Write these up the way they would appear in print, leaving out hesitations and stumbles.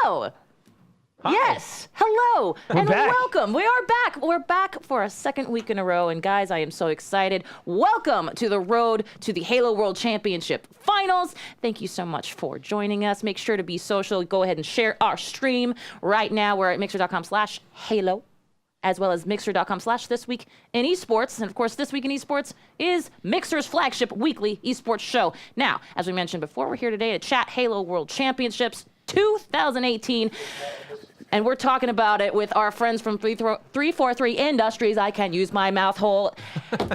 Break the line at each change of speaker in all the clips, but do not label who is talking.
Hello.
Hi.
Yes. Hello.
We're
and
back.
welcome. We are back. We're back for a second week in a row. And guys, I am so excited. Welcome to the road to the Halo World Championship Finals. Thank you so much for joining us. Make sure to be social. Go ahead and share our stream right now. We're at mixer.com/Halo, as well as mixer.com/This Week in Esports. And of course, This Week in Esports is Mixer's flagship weekly esports show. Now, as we mentioned before, we're here today to chat Halo World Championships 2018. And we're talking about it with our friends from 343 Industries. I can't use my mouth hole.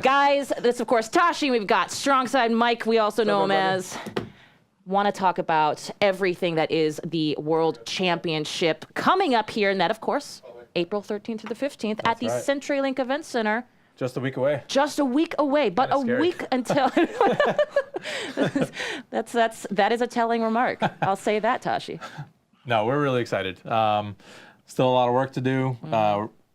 Guys, this, of course, Tashi. We've got Strongside Mike. We also know him as. Want to talk about everything that is the World Championship coming up here. And that, of course, April 13th through the 15th at the CenturyLink Event Center.
Just a week away.
Just a week away, but a week until. that is a telling remark. I'll say that, Tashi.
No, we're really excited. Still a lot of work to do.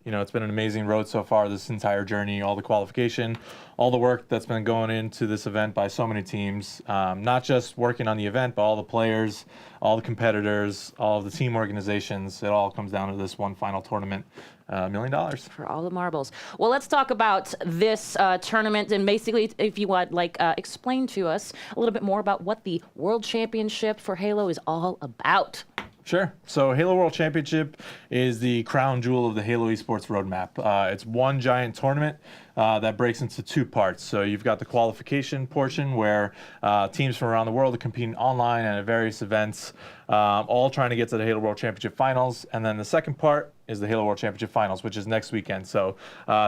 It's been an amazing road so far, this entire journey, all the qualification, all the work that's been going into this event by so many teams, not just working on the event, but all the players, all the competitors, all of the team organizations. It all comes down to this one final tournament, $1 million.
For all the marbles. Well, let's talk about this tournament, and basically, if you would explain to us a little bit more about what the World Championship for Halo is all about.
Sure. So Halo World Championship is the crown jewel of the Halo Esports roadmap. It's one giant tournament that breaks into two parts. So you've got the qualification portion where teams from around the world are competing online and at various events, all trying to get to the Halo World Championship Finals. And then the second part is the Halo World Championship Finals, which is next weekend. So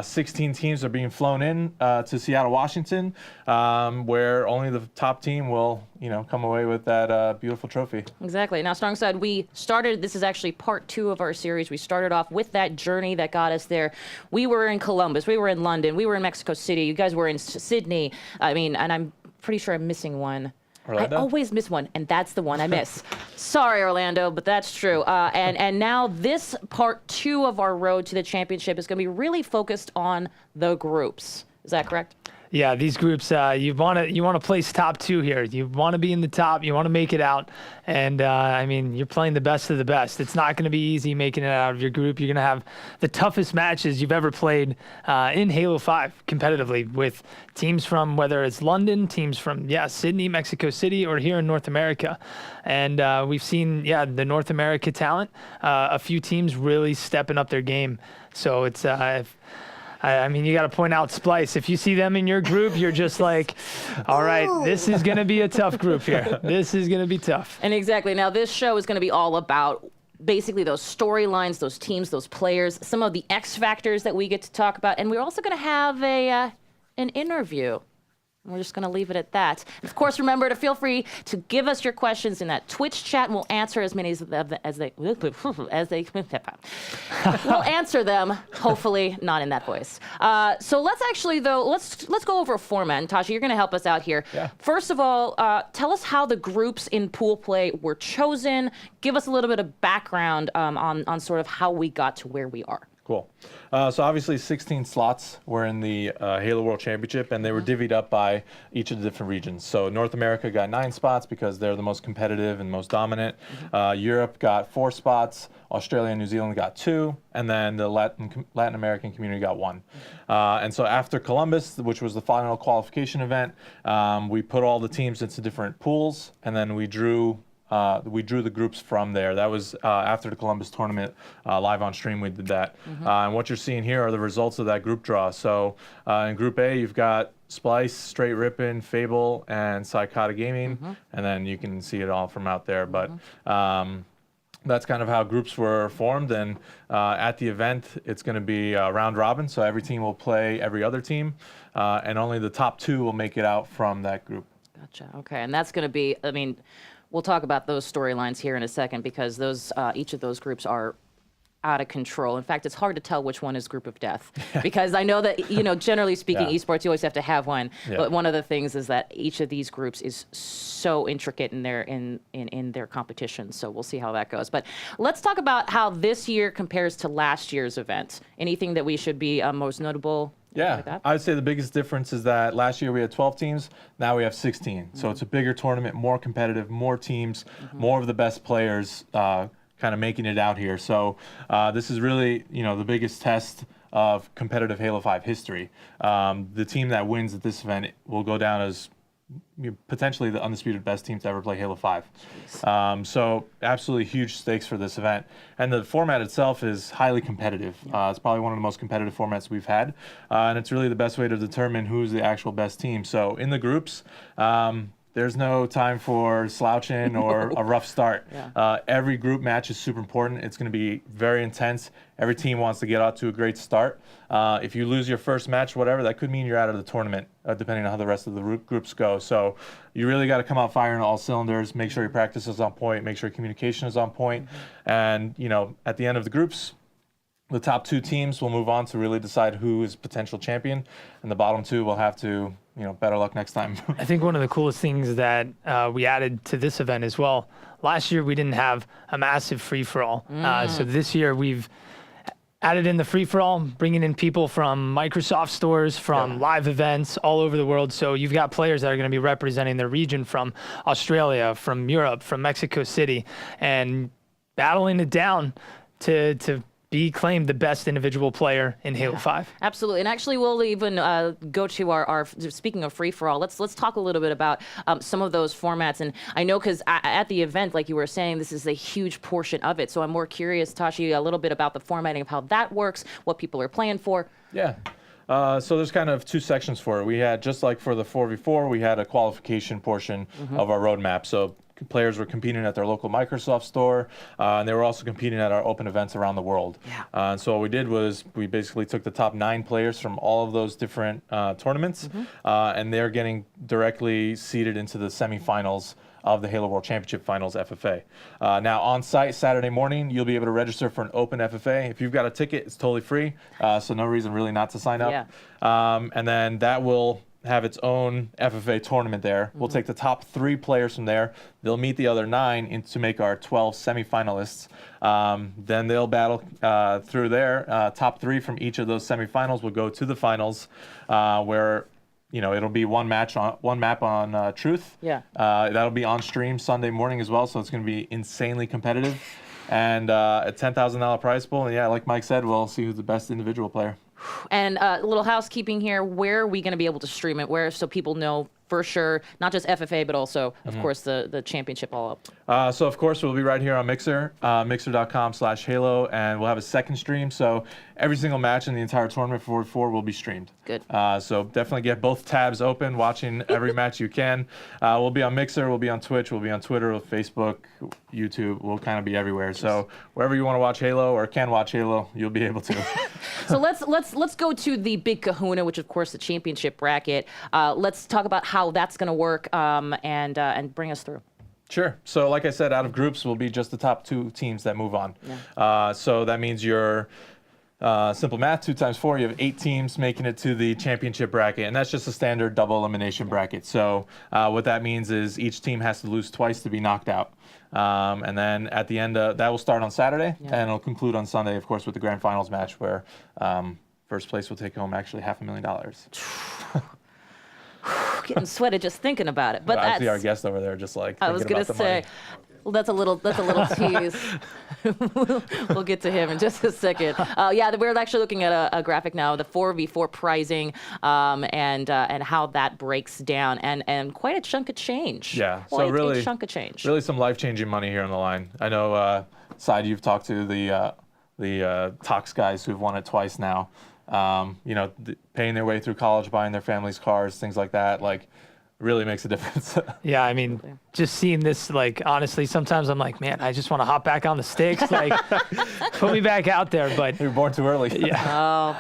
16 teams are being flown in to Seattle, Washington, where only the top team will, come away with that beautiful trophy.
Exactly. Now, Strongside, this is actually part 2 of our series. We started off with that journey that got us there. We were in Columbus. We were in London. We were in Mexico City. You guys were in Sydney. And I'm pretty sure I'm missing one.
Orlando?
I always miss one, and that's the one I miss. Sorry, Orlando, but that's true. And now this part 2 of our road to the championship is going to be really focused on the groups. Is that correct?
Yeah, these groups, you want to place top 2 here. You want to be in the top. You want to make it out. And, you're playing the best of the best. It's not going to be easy making it out of your group. You're going to have the toughest matches you've ever played in Halo 5 competitively with teams from, whether it's London, teams from, Sydney, Mexico City, or here in North America. And we've seen, the North America talent, a few teams really stepping up their game. So it's... you got to point out Splice. If you see them in your group, you're just like, all right, this is going to be a tough group here. This is going to be tough.
And exactly. Now, this show is going to be all about basically those storylines, those teams, those players, some of the X factors that we get to talk about. And we're also going to have an interview. We're just going to leave it at that. Of course, remember to feel free to give us your questions in that Twitch chat, and we'll answer as many as they we'll answer them. Hopefully, not in that voice. So let's actually let's go over a format. And Tasha, you're going to help us out here.
Yeah.
First of all, tell us how the groups in pool play were chosen. Give us a little bit of background on sort of how we got to where we are.
Cool. So obviously 16 slots were in the Halo World Championship, and they were divvied up by each of the different regions. So North America got 9 spots because they're the most competitive and most dominant. Europe got 4 spots. Australia and New Zealand got 2. And then the Latin American community got 1. And so after Columbus, which was the final qualification event, we put all the teams into different pools, and then we drew the groups from there. That was after the Columbus tournament, live on stream. We did that. And what you're seeing here are the results of that group draw. So in Group A, you've got Splice, Straight Rippin', Fable, and Psychotic Gaming. And then you can see it all from out there. But that's kind of how groups were formed. And at the event, it's going to be round robin. So every team will play every other team. And only the top 2 will make it out from that group.
Gotcha. Okay. And that's going to be, we'll talk about those storylines here in a second because those each of those groups are out of control. In fact, it's hard to tell which one is Group of Death because I know that, generally speaking, esports, you always have to have one. But one of the things is that each of these groups is so intricate in their competition. So we'll see how that goes. But let's talk about how this year compares to last year's event. Anything that we should be most notable?
Yeah, I would say the biggest difference is that last year we had 12 teams, now we have 16. So it's a bigger tournament, more competitive, more teams, more of the best players kind of making it out here. So this is really, the biggest test of competitive Halo 5 history. The team that wins at this event will go down as potentially the undisputed best team to ever play Halo 5. So absolutely huge stakes for this event. And the format itself is highly competitive. It's probably one of the most competitive formats we've had. And it's really the best way to determine who's the actual best team. So in the groups, there's no time for slouching or a rough start. Every group match is super important. It's going to be very intense. Every team wants to get out to a great start. If you lose your first match, whatever, that could mean you're out of the tournament, depending on how the rest of the groups go. So you really got to come out firing all cylinders, make sure your practice is on point, make sure your communication is on point. And, at the end of the groups, the top 2 teams will move on to really decide who is potential champion, and the bottom 2 will have to, better luck next time.
I think one of the coolest things that we added to this event as well, last year we didn't have a massive free-for-all. So this year we've added in the free-for-all, bringing in people from Microsoft stores, from live events all over the world. So you've got players that are going to be representing their region from Australia, from Europe, from Mexico City, and battling it down to be claimed the best individual player in Halo 5.
Absolutely. And actually, we'll even go to our speaking of free-for-all, let's talk a little bit about some of those formats. And I know because at the event, like you were saying, this is a huge portion of it. So I'm more curious, Tashi, a little bit about the formatting of how that works, what people are playing for.
Yeah. So there's kind of 2 sections for it. We had, just like for the 4v4, we had a qualification portion of our roadmap. So players were competing at their local Microsoft store, and they were also competing at our open events around the world. And so what we did was we basically took the top 9 players from all of those different tournaments, and they're getting directly seeded into the semifinals of the Halo World Championship Finals FFA. Now on site Saturday morning, you'll be able to register for an open FFA. If you've got a ticket, it's totally free, so no reason really not to sign up. And then that will have its own FFA tournament there. We'll take the top 3 players from there. They'll meet the other 9 to make our 12 semifinalists. Then they'll battle through there. Top 3 from each of those semifinals will go to the finals, where it'll be one map on Truth. That'll be on stream Sunday morning as well, so it's going to be insanely competitive. And a $10,000 prize pool. And like Mike said, we'll see who's the best individual player.
And a little housekeeping here. Where are we going to be able to stream it? Where, so people know for sure, not just FFA, but also, of course, the championship all up?
So, of course, we'll be right here on Mixer, mixer.com/Halo, and we'll have a second stream. So every single match in the entire tournament for 4 will be streamed.
Good.
So definitely get both tabs open, watching every match you can. We'll be on Mixer, we'll be on Twitch, we'll be on Twitter, Facebook, YouTube. We'll kind of be everywhere. So wherever you want to watch Halo or can watch Halo, you'll be able to.
So let's go to the big kahuna, which of course the championship bracket. Let's talk about how that's going to work and bring us through.
Sure. So like I said, out of groups will be just the top 2 teams that move on. So that means you're simple math, 2 times 4, you have 8 teams making it to the championship bracket, and that's just a standard double elimination bracket. So what that means is each team has to lose twice to be knocked out. And then at the end, that will start on Saturday, and it'll conclude on Sunday, of course, with the grand finals match where first place will take home actually $500,000.
Getting sweated just thinking about it. But
I see
that's,
our guest over there just like
I was going to say, well, that's a little tease. We'll get to him in just a second. We're actually looking at a graphic now, the 4v4 pricing, and how that breaks down, and quite a chunk of change.
Yeah,
quite
so really
a chunk of change.
Really some life-changing money here on the line. I know, Side, you've talked to the Tox guys who've won it twice now. Paying their way through college, buying their families cars, things like that, like really makes a difference.
Yeah, I mean, just seeing this, like, honestly, sometimes I'm like, man, I just want to hop back on the sticks, like, put me back out there. But
you were born too early.
Yeah.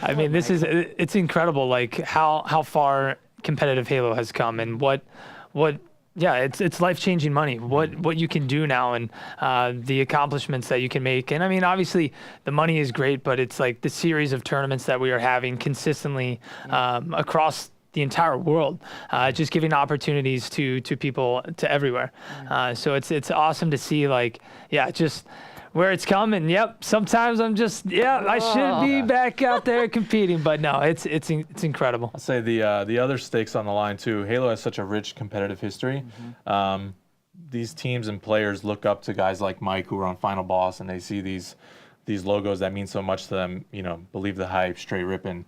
I mean, it's incredible, like how far competitive Halo has come, and what. Yeah, it's life-changing money. What you can do now, and the accomplishments that you can make. And I mean, obviously, the money is great, but it's like the series of tournaments that we are having consistently across the entire world, just giving opportunities to people to everywhere. So it's awesome to see, like, just where it's coming. Yep. Sometimes I'm just, I should be back out there competing, but no, it's incredible.
I'll say the other stakes on the line too. Halo has such a rich competitive history. these teams and players look up to guys like Mike who are on Final Boss, and they see these logos that mean so much to them. Believe the Hype, Straight Rippin'.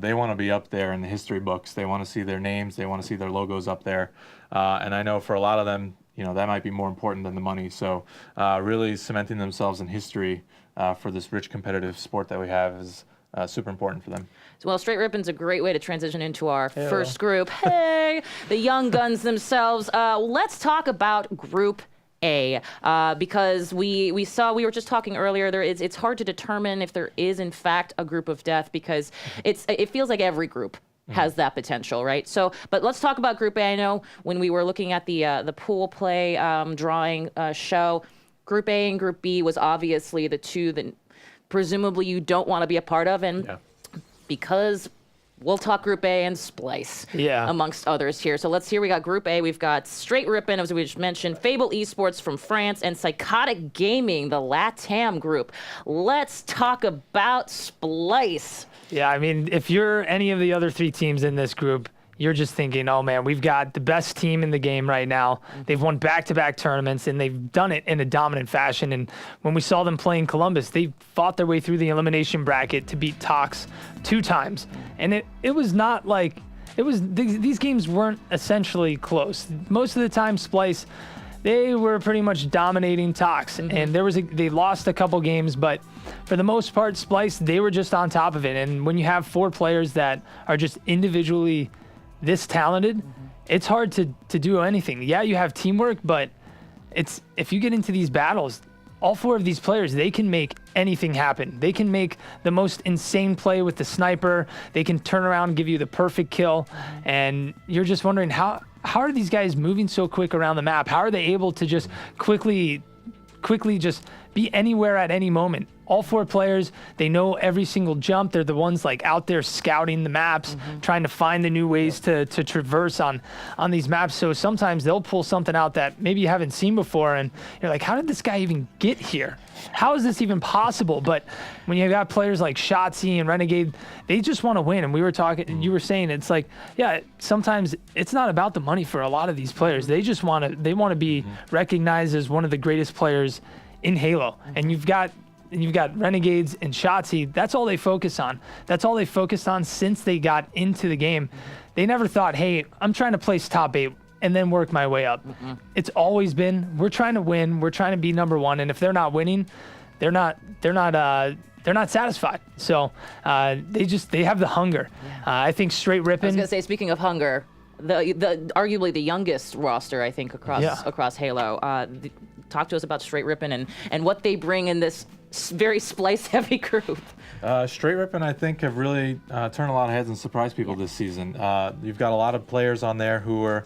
They want to be up there in the history books. They want to see their names. They want to see their logos up there. And I know for a lot of them, that might be more important than the money. So really cementing themselves in history for this rich competitive sport that we have is super important for them.
Well, Straight Rippin's a great way to transition into our first group. Hey, the young guns themselves. Let's talk about Group A, because we were just talking earlier. It's hard to determine if there is in fact a group of death, because it feels like every group has that potential, right? So, but let's talk about Group A. I know when we were looking at the pool play drawing show, Group A and Group B was obviously the two that presumably you don't want to be a part of, and because we'll talk Group A and Splice, amongst others here. So let's hear. We got Group A. We've got Straight Rippin', as we just mentioned, Fable Esports from France, and Psychotic Gaming, the LATAM group. Let's talk about Splice.
Yeah, I mean, if you're any of the other three teams in this group, you're just thinking, oh man, we've got the best team in the game right now. They've won back-to-back tournaments, and they've done it in a dominant fashion. And when we saw them play in Columbus, they fought their way through the elimination bracket to beat Tox 2 times. And it was not like, these games weren't essentially close. Most of the time, Splice, they were pretty much dominating Tox. And they lost a couple games, but for the most part, Splice, they were just on top of it. And when you have 4 players that are just individually this talented, it's hard to do anything. Yeah, you have teamwork, but if you get into these battles, all 4 of these players, they can make anything happen. They can make the most insane play with the sniper. They can turn around and give you the perfect kill. And you're just wondering, how are these guys moving so quick around the map? How are they able to just quickly just be anywhere at any moment? All 4 players, they know every single jump. They're the ones like out there scouting the maps, trying to find the new ways to traverse on these maps. So sometimes they'll pull something out that maybe you haven't seen before, and you're like, how did this guy even get here? How is this even possible? But when you got players like Shotzi and Renegade, they just want to win. And we were talking, you were saying, it's like, yeah, sometimes it's not about the money for a lot of these players. They just want to be recognized as one of the greatest players in Halo. And you've got Renegades and Shotzi. That's all they focus on. That's all they focused on since they got into the game. They never thought, hey, I'm trying to place top 8 and then work my way up. It's always been, we're trying to win. We're trying to be number 1. And if they're not winning, they're not satisfied. So they have the hunger. I think Straight Rippin'.
I was gonna say, speaking of hunger, the arguably the youngest roster, I think, across Halo. Talk to us about Straight Rippin' and what they bring in this very Splice-heavy group.
Straight Rippin', I think, have really turned a lot of heads and surprised people this season. You've got a lot of players on there who are,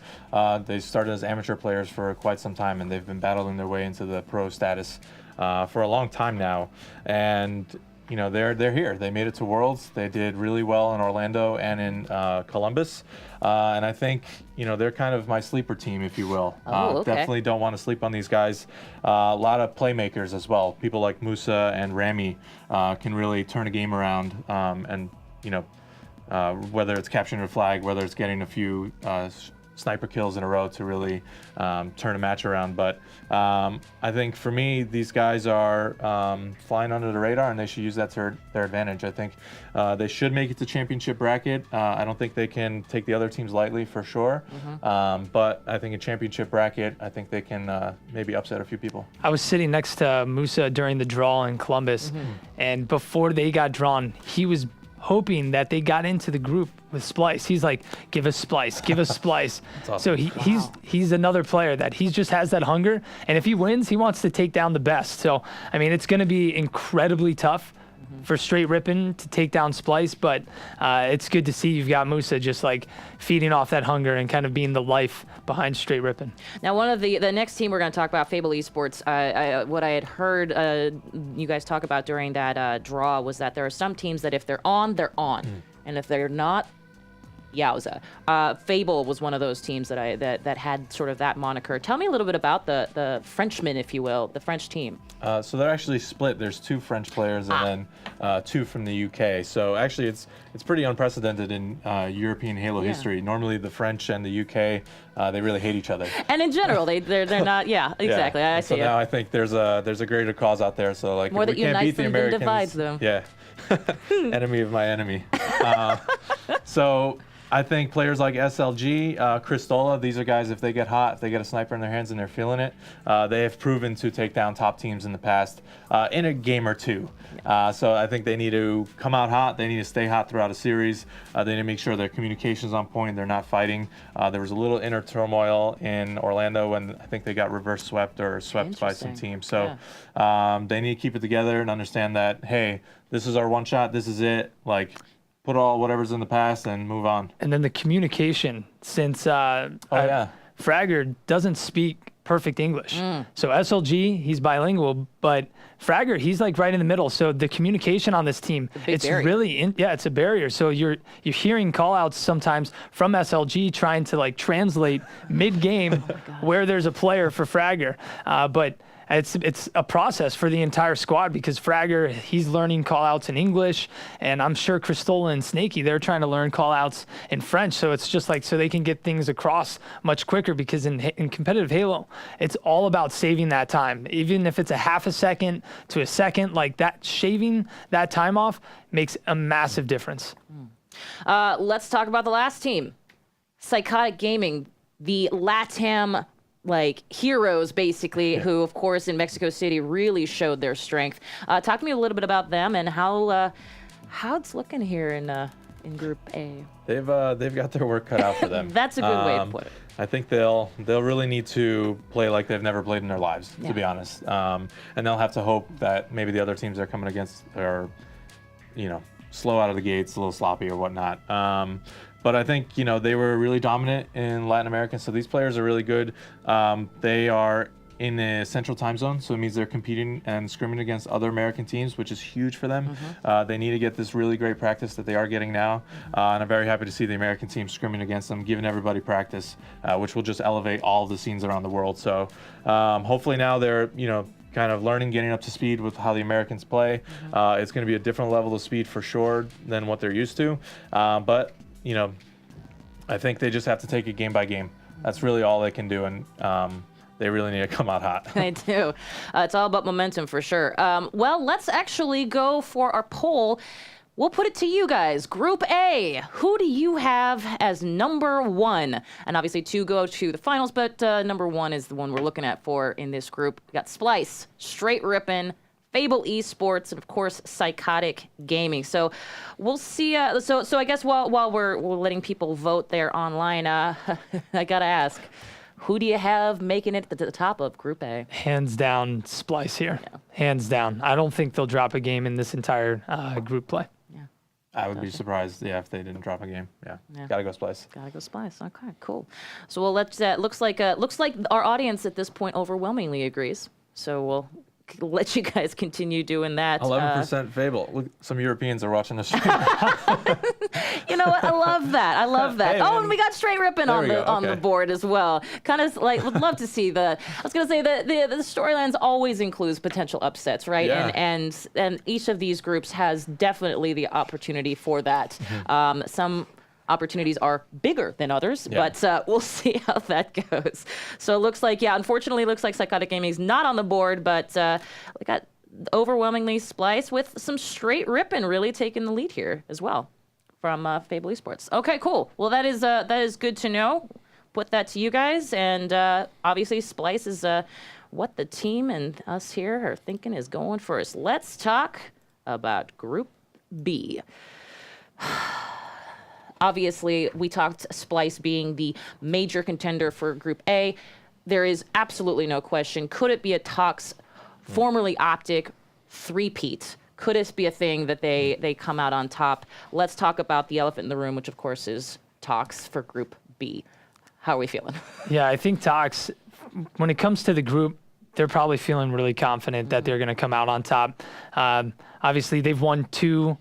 they started as amateur players for quite some time, and they've been battling their way into the pro status for a long time now. And they're here. They made it to Worlds. They did really well in Orlando and in Columbus. And I think, they're kind of my sleeper team, if you will.
Okay.
Definitely don't want to sleep on these guys. A lot of playmakers as well. People like Musa and Rami can really turn a game around. And, whether it's capturing a flag, whether it's getting a few sniper kills in a row to really turn a match around. But I think for me, these guys are flying under the radar, and they should use that to their advantage. I think they should make it to championship bracket. I don't think they can take the other teams lightly for sure. But I think in championship bracket, I think they can maybe upset a few people.
I was sitting next to Musa during the draw in Columbus, and before they got drawn, he was hoping that they got into the group with Splice. He's like, give us Splice, give us Splice.
Awesome.
So he's another player that he just has that hunger, and if he wins, he wants to take down the best. So, I mean, it's going to be incredibly tough for Straight Rippin' to take down Splice, but it's good to see you've got Musa just like feeding off that hunger and kind of being the life behind Straight Rippin'.
Now, one of the next team we're going to talk about, Fable Esports, what I had heard you guys talk about during that draw was that there are some teams that if they're on, they're on. And if they're not, Yowza. Fable was one of those teams that had sort of that moniker. Tell me a little bit about the Frenchmen, if you will, the French team.
So they're actually split. There's 2 French players and then 2 from the UK. So actually, it's pretty unprecedented in European Halo history. Normally, the French and the UK they really hate each other.
And in general, they're not. Yeah, exactly.
Yeah.
I
so
see.
now I think there's a greater cause out there. So like,
More
if
that
we can't beat
unites
the
them than
Americans,
divides them.
Yeah. Enemy of my enemy. So I think players like SLG, Cristola, these are guys, if they get hot, if they get a sniper in their hands and they're feeling it, they have proven to take down top teams in the past in a game or 2. So I think they need to come out hot. They need to stay hot throughout a series. They need to make sure their communication's on point. They're not fighting. There was a little inner turmoil in Orlando when I think they got reverse swept or swept by some teams. So they need to keep it together and understand that, hey, this is our one shot. This is it. Like, put all whatever's in the past and move on.
And then the communication, since Fragger doesn't speak perfect English. So SLG, he's bilingual, but Fragger, he's like right in the middle. So the communication on this team, it's
barrier.
really, it's a barrier. So you're hearing call outs sometimes from SLG trying to like translate mid-game where there's a player for Fragger. But it's a process for the entire squad because Fragger, he's learning call-outs in English, and I'm sure Cristola and Snakey, they're trying to learn call-outs in French. So it's just like, so they can get things across much quicker because in competitive Halo, it's all about saving that time. Even if it's a half a second to a second, like that, shaving that time off makes a massive difference.
Let's talk about the last team, Psychotic Gaming, the LATAM heroes, basically, who, of course, in Mexico City really showed their strength. Talk to me a little bit about them and how it's looking here in Group A.
They've got their work cut out for them.
That's a good way to put it.
I think they'll really need to play like they've never played in their lives, to be honest. And they'll have to hope that maybe the other teams they're coming against are, slow out of the gates, a little sloppy or whatnot. But I think, they were really dominant in Latin America, so these players are really good. They are in a central time zone, so it means they're competing and scrimming against other American teams, which is huge for them. They need to get this really great practice that they are getting now, and I'm very happy to see the American team scrimming against them, giving everybody practice, which will just elevate all of the scenes around the world. So hopefully now they're, kind of learning, getting up to speed with how the Americans play. It's going to be a different level of speed for sure than what they're used to, but I think they just have to take it game by game. That's really all they can do, and they really need to come out hot.
They do. It's all about momentum for sure. Well, let's actually go for our poll. We'll put it to you guys. Group A, who do you have as number 1? And obviously 2 go to the finals, but number 1 is the one we're looking at for in this group. We got Splice, Straight Rippin', Fable Esports, and of course Psychotic Gaming. So we'll see. So I guess while we're letting people vote there online, I gotta ask, who do you have making it to the top of Group A?
Hands down, Splice here. Yeah. Hands down. I don't think they'll drop a game in this entire group play.
I would be surprised, if they didn't drop a game. Yeah. Gotta go Splice.
Gotta go Splice. Okay, cool. So we'll let that. Looks like our audience at this point overwhelmingly agrees. So we'll let you guys continue doing that.
11% Fable. Look, some Europeans are watching this.
You know what? I love that.
Hey,
and we got Straight Rippin' on the board as well. Kind of would love to see I was gonna say the storylines always includes potential upsets, right?
Yeah.
And each of these groups has definitely the opportunity for that. Some opportunities are bigger than others, but we'll see how that goes. So it looks like, unfortunately, it looks like Psychotic Gaming is not on the board, but we got overwhelmingly Splice with some Straight Rippin' really taking the lead here as well from Fable Esports. Okay, cool. Well, that is good to know. Put that to you guys, and obviously Splice is what the team and us here are thinking is going first. Let's talk about Group B. Obviously, we talked Splice being the major contender for Group A. There is absolutely no question. Could it be a Tox, formerly Optic, three-peat? Could it be a thing that they come out on top? Let's talk about the elephant in the room, which, of course, is Tox for Group B. How are we feeling?
Yeah, I think Tox, when it comes to the group, they're probably feeling really confident that they're going to come out on top. Obviously, they've won 2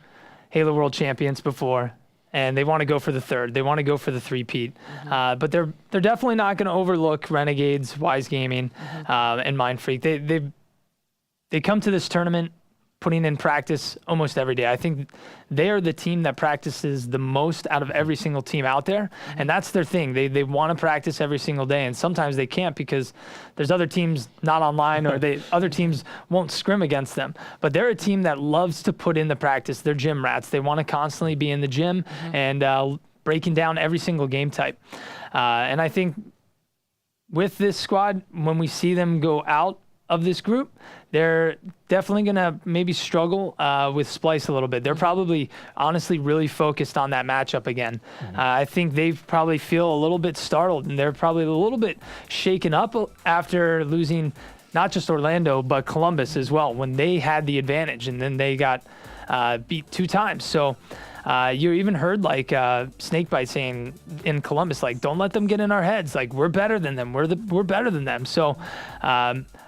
Halo World Champions before. and they want to go for the third. They want to go for the three-peat. But they're definitely not going to overlook Renegades, Wise Gaming, and Mind Freak. They come to this tournament putting in practice almost every day. I think they are the team that practices the most out of every single team out there, and that's their thing. They want to practice every single day, and sometimes they can't because there's other teams not online or other teams won't scrim against them. But they're a team that loves to put in the practice. They're gym rats. They want to constantly be in the gym and breaking down every single game type. And I think with this squad, when we see them go out of this group, they're definitely going to maybe struggle with Splice a little bit. They're probably honestly really focused on that matchup again. I think they probably feel a little bit startled, and they're probably a little bit shaken up after losing not just Orlando, but Columbus as well, when they had the advantage, and then they got beat 2 times. So you even heard like Snakebite saying in Columbus, like, don't let them get in our heads. Like, we're better than them. We're better than them. So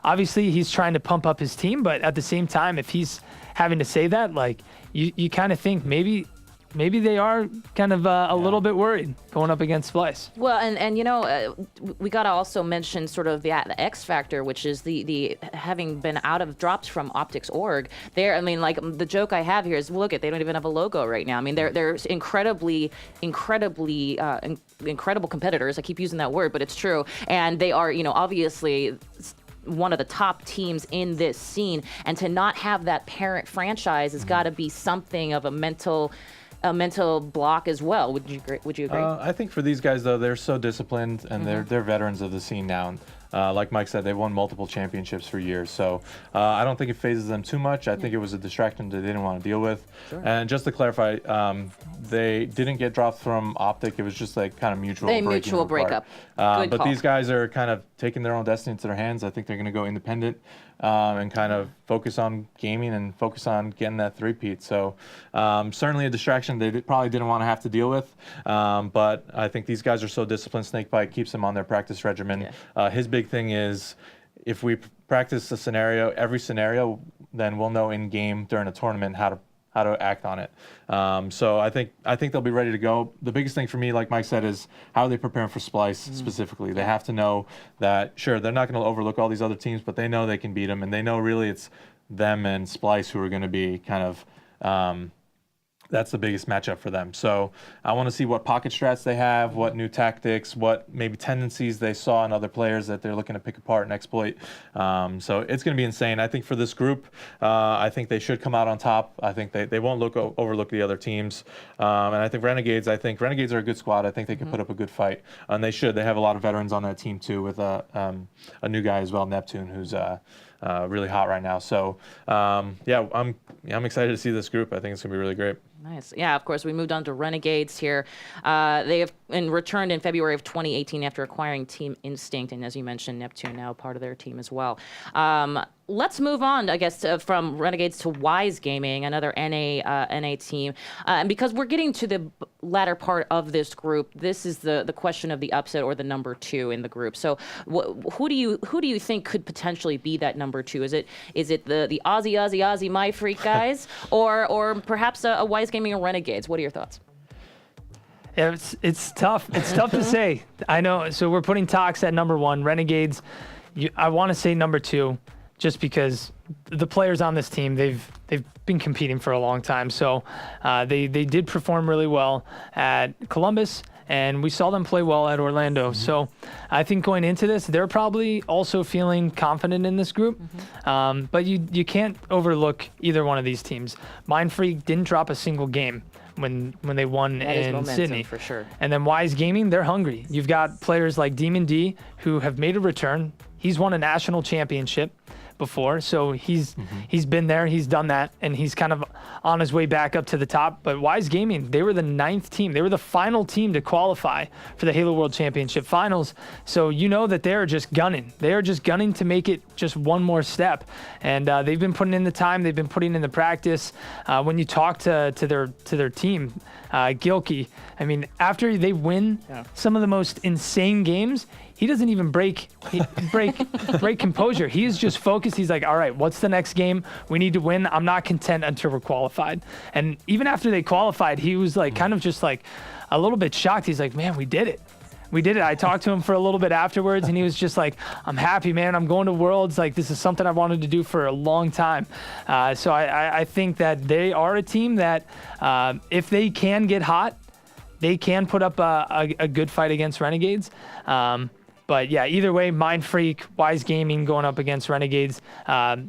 obviously he's trying to pump up his team, but at the same time, if he's having to say that, like, you kind of think maybe they are kind of a little bit worried going up against Splice.
Well, and you know, we got to also mention sort of the X factor, which is the having been out of drops from Optics.org. I mean, like, the joke I have here is, look at, they don't even have a logo right now. I mean, they're incredibly incredible competitors. I keep using that word, but it's true. And they are, you know, obviously one of the top teams in this scene. And to not have that parent franchise has got to be something of a mental block as well. Would you agree?
I think for these guys, though, they're so disciplined, and they're veterans of the scene now. Like Mike said, they've won multiple championships for years, so I don't think it phases them too much. I think it was a distraction that they didn't want to deal with. Sure. And just to clarify, they didn't get dropped from Optic. It was just like kind of mutual
breakup.
But these guys are kind of taking their own destiny into their hands. I think they're going to go independent and kind of focus on gaming and focus on getting that three-peat. So certainly a distraction they probably didn't want to have to deal with. But I think these guys are so disciplined. Snakebite keeps them on their practice regimen. His big thing is, if we practice every scenario, then we'll know in game during a tournament how to act on it. So I think they'll be ready to go. The biggest thing for me, like Mike said, is how are they preparing for Splice specifically. They have to know that, sure, they're not going to overlook all these other teams, but they know they can beat them, and they know really it's them and Splice who are going to be kind of that's the biggest matchup for them. So I want to see what pocket strats they have, what new tactics, what maybe tendencies they saw in other players that they're looking to pick apart and exploit. So it's going to be insane. I think for this group, I think they should come out on top. I think they won't overlook the other teams. And I think Renegades are a good squad. I think they can put up a good fight. And they should. They have a lot of veterans on that team too, with a new guy as well, Neptune, who's really hot right now. So I'm excited to see this group. I think it's going to be really great.
Nice. Yeah, of course, we moved on to Renegades here. They have returned in February of 2018 after acquiring Team Instinct, and as you mentioned, Neptune now part of their team as well. Let's move on, I guess, from Renegades to Wise Gaming, another NA team. And because we're getting to the latter part of this group, this is the question of the upset or the number 2 in the group. So who do you think could potentially be that number 2? Is it the Aussie My Freak guys, or perhaps a Wise Gaming or Renegades? What are your thoughts?
Yeah, it's tough. It's tough to say. I know. So we're putting Tox at number 1. Renegades, I want to say number 2, just because the players on this team, they've been competing for a long time. So they did perform really well at Columbus, and we saw them play well at Orlando. So I think going into this, they're probably also feeling confident in this group. But you can't overlook either one of these teams. Mind Freak didn't drop a single game when they won in Sydney.
For sure.
And then Wise Gaming, they're hungry. You've got players like Demon D who have made a return. He's won a national championship before, so he's been there, he's done that, and he's kind of on his way back up to the top. But Wise Gaming, they were the 9th team. They were the final team to qualify for the Halo World Championship Finals. So you know that they're just gunning. They are just gunning to make it just one more step. And they've been putting in the time. They've been putting in the practice. When you talk to their team, Gilkey, I mean, after they win some of the most insane games, he doesn't even break composure. He is just focused. He's like, all right, what's the next game? We need to win. I'm not content until we're qualified. And even after they qualified, he was like kind of just like a little bit shocked. He's like, man, we did it. We did it. I talked to him for a little bit afterwards, and he was just like, I'm happy, man. I'm going to Worlds. Like, this is something I wanted to do for a long time. So I think that they are a team that if they can get hot, they can put up a good fight against Renegades. But yeah, either way, Mind Freak, Wise Gaming going up against Renegades,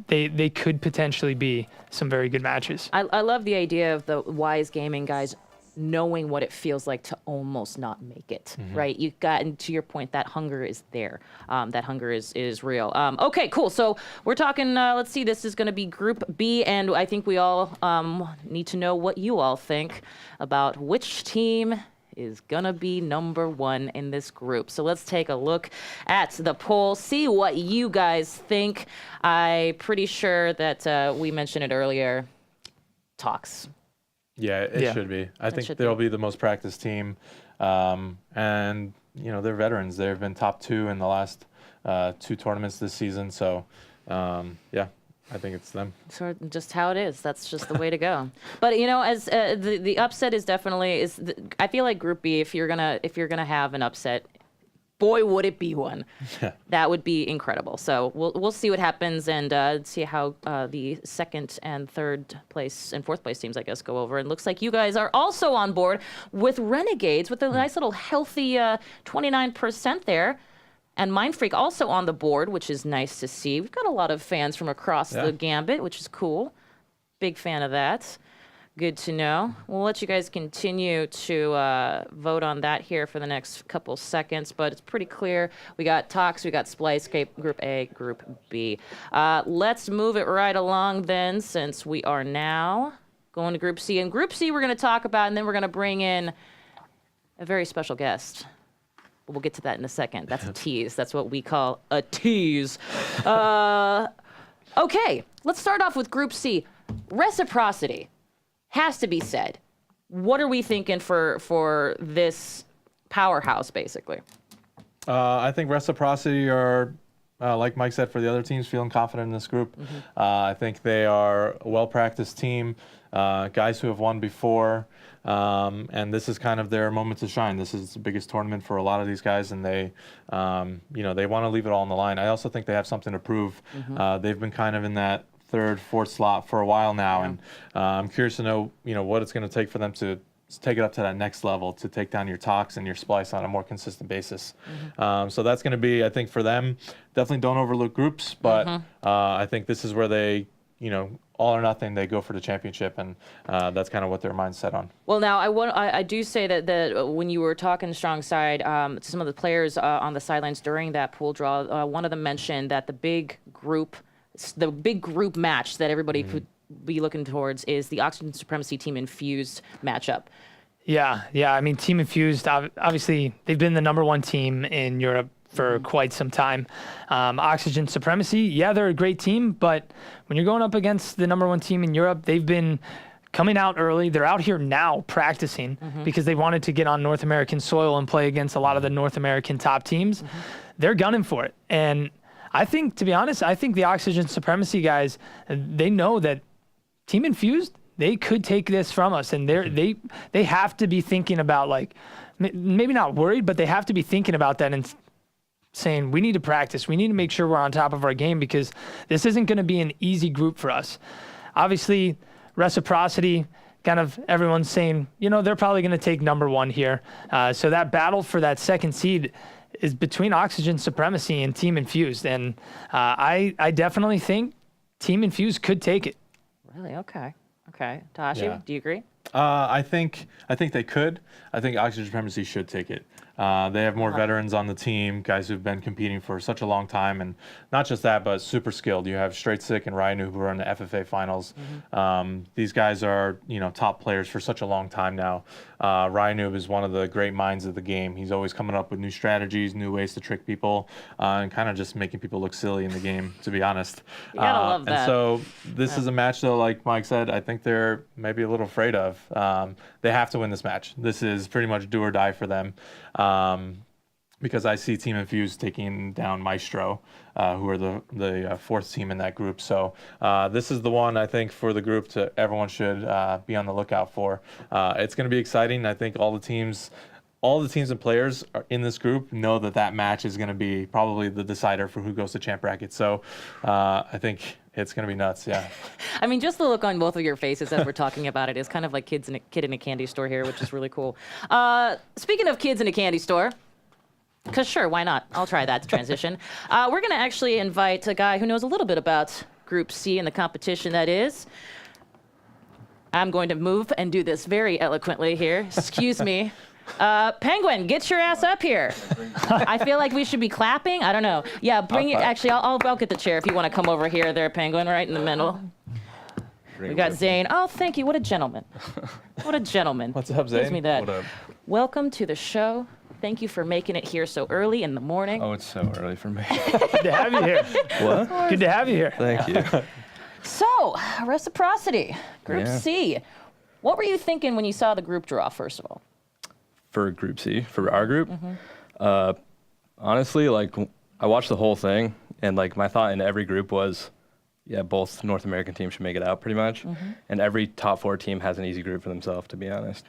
they could potentially be some very good matches.
I love the idea of the Wise Gaming guys knowing what it feels like to almost not make it, right? You've gotten to your point, that hunger is there. That hunger is real. Okay, cool. So we're talking, let's see, this is going to be Group B, and I think we all need to know what you all think about which team is going to be number one in this group. So let's take a look at the poll, see what you guys think. I'm pretty sure that we mentioned it earlier, talks.
Yeah, it should be. I think they'll be the most practiced team. And, you know, they're veterans. They've been top 2 in the last 2 tournaments this season. So, yeah, I think it's them.
Sort of just how it is. That's just the way to go. But, you know, as the upset is definitely I feel like Group B, if you're gonna have an upset, boy, would it be one. That would be incredible. So we'll see what happens and see how the second and third place and fourth place teams, I guess, go over. And looks like you guys are also on board with Renegades with a nice little healthy 29% there. And Mind Freak also on the board, which is nice to see. We've got a lot of fans from across the gambit, which is cool. Big fan of that. Good to know. We'll let you guys continue to vote on that here for the next couple seconds, but it's pretty clear. We got Talks, we got Splicescape, Group A, Group B. Let's move it right along then, since we are now going to Group C. And Group C we're going to talk about, and then we're going to bring in a very special guest. We'll get to that in a second. That's a tease. That's what we call a tease. Okay, let's start off with Group C. Reciprocity. Has to be said. What are we thinking for this powerhouse, basically?
I think Reciprocity are, like Mike said, for the other teams, feeling confident in this group. I think they are a well-practiced team, guys who have won before, and this is kind of their moment to shine. This is the biggest tournament for a lot of these guys, and they, you know, they want to leave it all on the line. I also think they have something to prove. They've been kind of in that third, fourth slot for a while now, and I'm curious to know, you know, what it's going to take for them to take it up to that next level, to take down your Talks and your Splice on a more consistent basis. So that's going to be, I think, for them. Definitely don't overlook groups, but I think this is where they, you know, all or nothing, they go for the championship, and that's kind of what their mind's set on. Well,
now I do say that when you were talking strong side to some of the players on the sidelines during that pool draw, one of them mentioned that the big group match that everybody could be looking towards is the Oxygen Supremacy Team Infused matchup.
Yeah. I mean, Team Infused, obviously, they've been the #1 team in Europe for quite some time. Oxygen Supremacy, yeah, they're a great team, but when you're going up against the #1 team in Europe, they've been coming out early. They're out here now practicing because they wanted to get on North American soil and play against a lot of the North American top teams. They're gunning for it. And I think, to be honest, I think the Oxygen Supremacy guys, they know that Team Infused, they could take this from us, and they have to be thinking about, like, maybe not worried, but they have to be thinking about that and saying, we need to practice. We need to make sure we're on top of our game because this isn't going to be an easy group for us. Obviously, Reciprocity, kind of everyone's saying, you know, they're probably going to take #1 here. So that battle for that second seed is between Oxygen Supremacy and Team Infused. And I definitely think Team Infused could take it.
Really? Okay. Tashi, do you agree?
I think they could. I think Oxygen Supremacy should take it. They have more veterans on the team, guys who've been competing for such a long time, and not just that, but super skilled. You have Straight Sick and Ryanu who are in the FFA finals. These guys are, you know, top players for such a long time now. Ryanu is one of the great minds of the game. He's always coming up with new strategies, new ways to trick people, and kind of just making people look silly in the game, to be honest.
You gotta love that.
And so this is a match, though, like Mike said, I think they're maybe a little afraid of. They have to win this match. This is pretty much do or die for them. because I see Team Infused taking down Maestro, who are the fourth team in that group. So this is the one I think for the group to everyone should be on the lookout for. It's going to be exciting. I think all the teams and players are in this group know that match is going to be probably the decider for who goes to champ bracket. So I think it's going to be nuts, yeah.
I mean, just the look on both of your faces as we're talking about it is kind of like kid in a candy store here, which is really cool. Speaking of kids in a candy store, because sure, why not? I'll try that transition. We're going to actually invite a guy who knows a little bit about Group C and the competition that is. I'm going to move and do this very eloquently here. Excuse me. Pznguin, get your ass up here. I feel like we should be clapping. I don't know. Yeah, bring it. Actually, I'll get the chair if you want to come over here there, Pznguin, right in the middle. We got Zane. Oh, thank you. What a gentleman. What a gentleman.
What's up, Zane?
Gives me that.
What up?
Welcome to the show. Thank you for making it here so early in the morning.
Oh, it's so early for me.
Good to have you here.
What?
Good to have you here.
Thank you.
So, Reciprocity, Group
Yeah.
C. What were you thinking when you saw the group draw, first of all?
For Group C, for our group, honestly, like I watched the whole thing, and like my thought in every group was, yeah, both North American teams should make it out pretty much, and every top 4 team has an easy group for themselves, to be honest.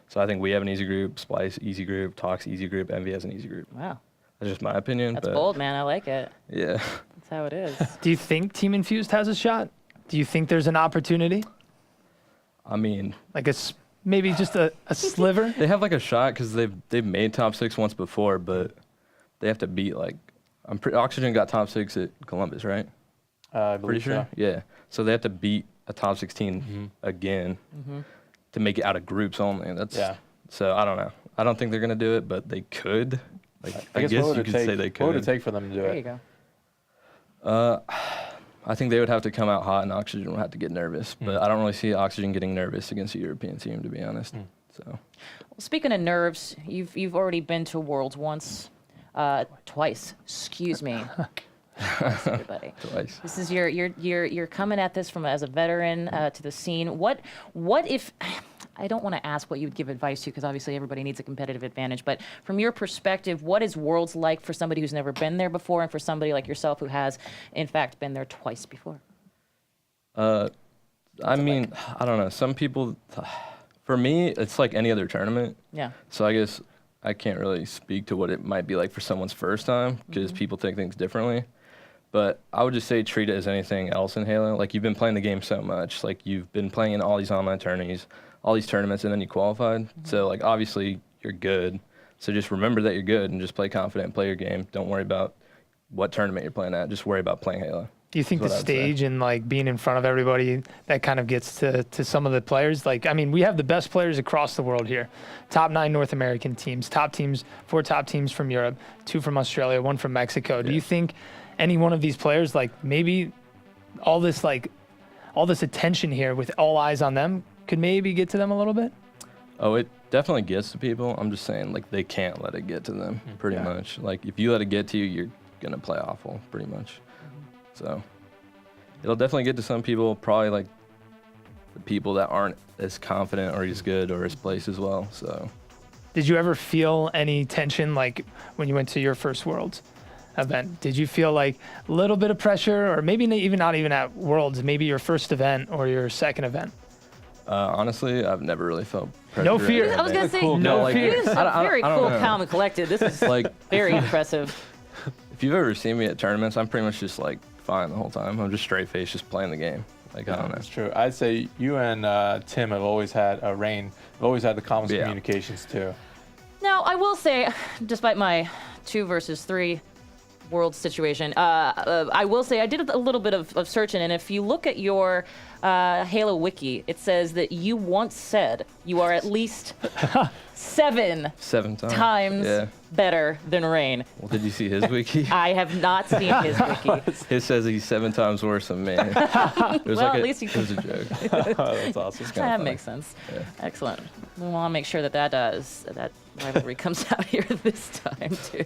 So I think we have an easy group, Splice easy group, Talks easy group, Envy has an easy group.
Wow.
That's just my opinion.
That's
but
bold, man. I like it.
Yeah.
That's how it is.
Do you think Team Infused has a shot? Do you think there's an opportunity?
I mean,
Like maybe just a sliver?
they have like a shot because they've made top 6 once before, but they have to beat like Oxygen got top 6 at Columbus, right?
I
Pretty
believe
sure.
so.
Yeah. So they have to beat a top 16 again to make it out of groups only. That's
Yeah.
So I don't know. I don't think they're gonna do it, but they could. Like I guess
what would
you
it
could
take?
say they
What would it
could.
take for them to do
There you
it?
go.
I think they would have to come out hot, and Oxygen would have to get nervous. But I don't really see Oxygen getting nervous against a European team, to be honest. So
Well, speaking of nerves, you've already been to Worlds once, twice. Excuse me. Twice, everybody.
twice.
This is you're coming at this from as a veteran to the scene. What if I don't want to ask what you would give advice to because obviously everybody needs a competitive advantage, but from your perspective, what is Worlds like for somebody who's never been there before and for somebody like yourself who has in fact been there twice before?
I mean, I don't know. Some people, for me, it's like any other tournament.
Yeah.
So I guess I can't really speak to what it might be like for someone's first time because people take things differently. But I would just say treat it as anything else in Halo. Like you've been playing the game so much. Like you've been playing in all these online tourneys, all these tournaments, and then you qualified. So like obviously you're good. So just remember that you're good and just play confident, play your game. Don't worry about what tournament you're playing at. Just worry about playing Halo.
Do you think the
That's what I'd say.
stage and like being in front of everybody that kind of gets to some of the players? Like, I mean, we have the best players across the world here. Top 9 North American teams, 4 top teams from Europe, 2 from Australia, 1 from Mexico. Do you think any one of these players, like maybe all this attention here with all eyes on them could maybe get to them a little bit?
Oh, it definitely gets to people. I'm just saying, like, they can't let it get to them, pretty much. Like, if you let it get to you, you're going to play awful, pretty much. So, it'll definitely get to some people, probably, like, the people that aren't as confident or as good or as placed as well, so.
Did you ever feel any tension, like, when you went to your first Worlds event? Did you feel, like, a little bit of pressure, or maybe not even at Worlds, maybe your first event or your second event?
Honestly, I've never really felt pressure.
No fear.
at
I was
an
gonna
event.
say,
Cool.
no,
No
fear.
fear.
This is
I don't-
very
I don't
cool,
know.
calm and collected. This is
Like,
very impressive.
if you've ever seen me at tournaments, I'm pretty much just, like, fine the whole time. I'm just straight face, just playing the game. Like, I don't know.
That's true. I'd say you and Tim have always had Rain have always had the calmest communications too.
Now, I will say, despite my 2 versus 3 world situation, I will say I did a little bit of searching, and if you look at your Halo wiki, it says that you once said you are at least 7
7
times
Yeah.
better than Rain.
Well, did you see his wiki?
I have not seen his wiki.
His says he's 7 times worse than me. It was
Well,
like
at least you
it was a joke.
Oh, that's awesome.
kinda
That
funny.
makes sense.
Yeah.
Excellent. We want to make sure that rivalry comes out here this time too.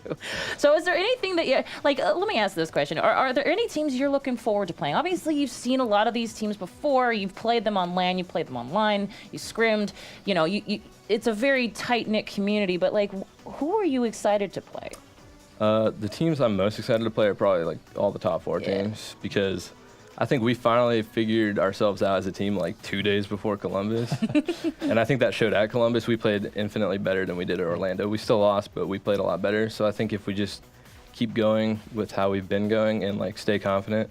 So, is there anything that you like? Let me ask this question: Are there any teams you're looking forward to playing? Obviously, you've seen a lot of these teams before. You've played them on LAN. You played them online. You scrimmed. You know, it's a very tight knit community. But like, who are you excited to play?
The teams I'm most excited to play are probably like all the top 4 teams because I think we finally figured ourselves out as a team like 2 days before Columbus. And I think that showed at Columbus. We played infinitely better than we did at Orlando. We still lost, but we played a lot better. So I think if we just keep going with how we've been going and like stay confident,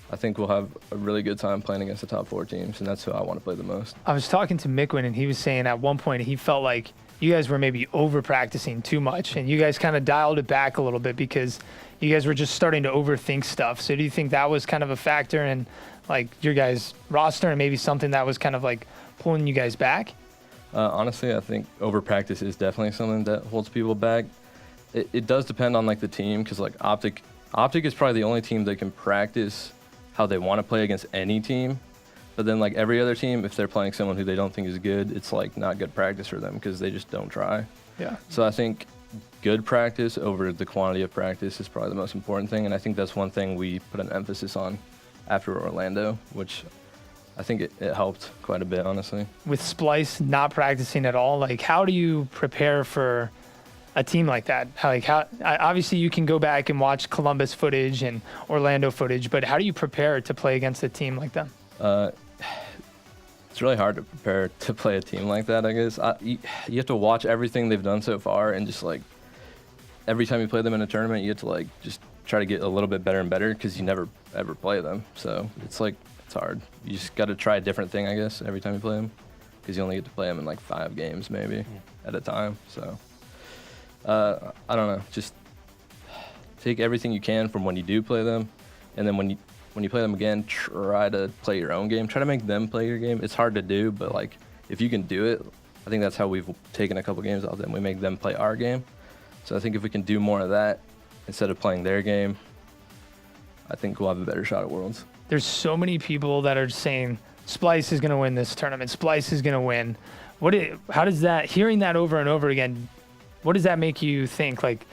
I think we'll have a really good time playing against the top 4 teams, and that's who I want to play the most.
I was talking to Pznguin, and he was saying at one point he felt like you guys were maybe over-practicing too much, and you guys kind of dialed it back a little bit because you guys were just starting to overthink stuff. So do you think that was kind of a factor in like your guys' roster and maybe something that was kind of like pulling you guys back?
Honestly, I think over-practice is definitely something that holds people back. It does depend on like the team because like Optic is probably the only team that can practice how they want to play against any team, but then like every other team, if they're playing someone who they don't think is good, it's like not good practice for them because they just don't try.
Yeah.
So I think good practice over the quantity of practice is probably the most important thing, and I think that's one thing we put an emphasis on after Orlando, which I think it helped quite a bit, honestly.
With Splice not practicing at all, like how do you prepare for a team like that? Obviously you can go back and watch Columbus footage and Orlando footage, but how do you prepare to play against a team like them?
It's really hard to prepare to play a team like that, I guess. You have to watch everything they've done so far, and just like every time you play them in a tournament, you have to like just try to get a little bit better and better because you never ever play them. So it's hard. You just got to try a different thing, I guess, every time you play them because you only get to play them in like 5 games maybe at a time. So I don't know. Just take everything you can from when you do play them, and then when you play them again, try to play your own game. Try to make them play your game. It's hard to do, but like if you can do it, I think that's how we've taken a couple games off them. We make them play our game. So I think if we can do more of that instead of playing their game, I think we'll have a better shot at Worlds.
There's so many people that are saying Splice is going to win this tournament. Splice is going to win. How does that, hearing that over and over again, what does that make you think? Like,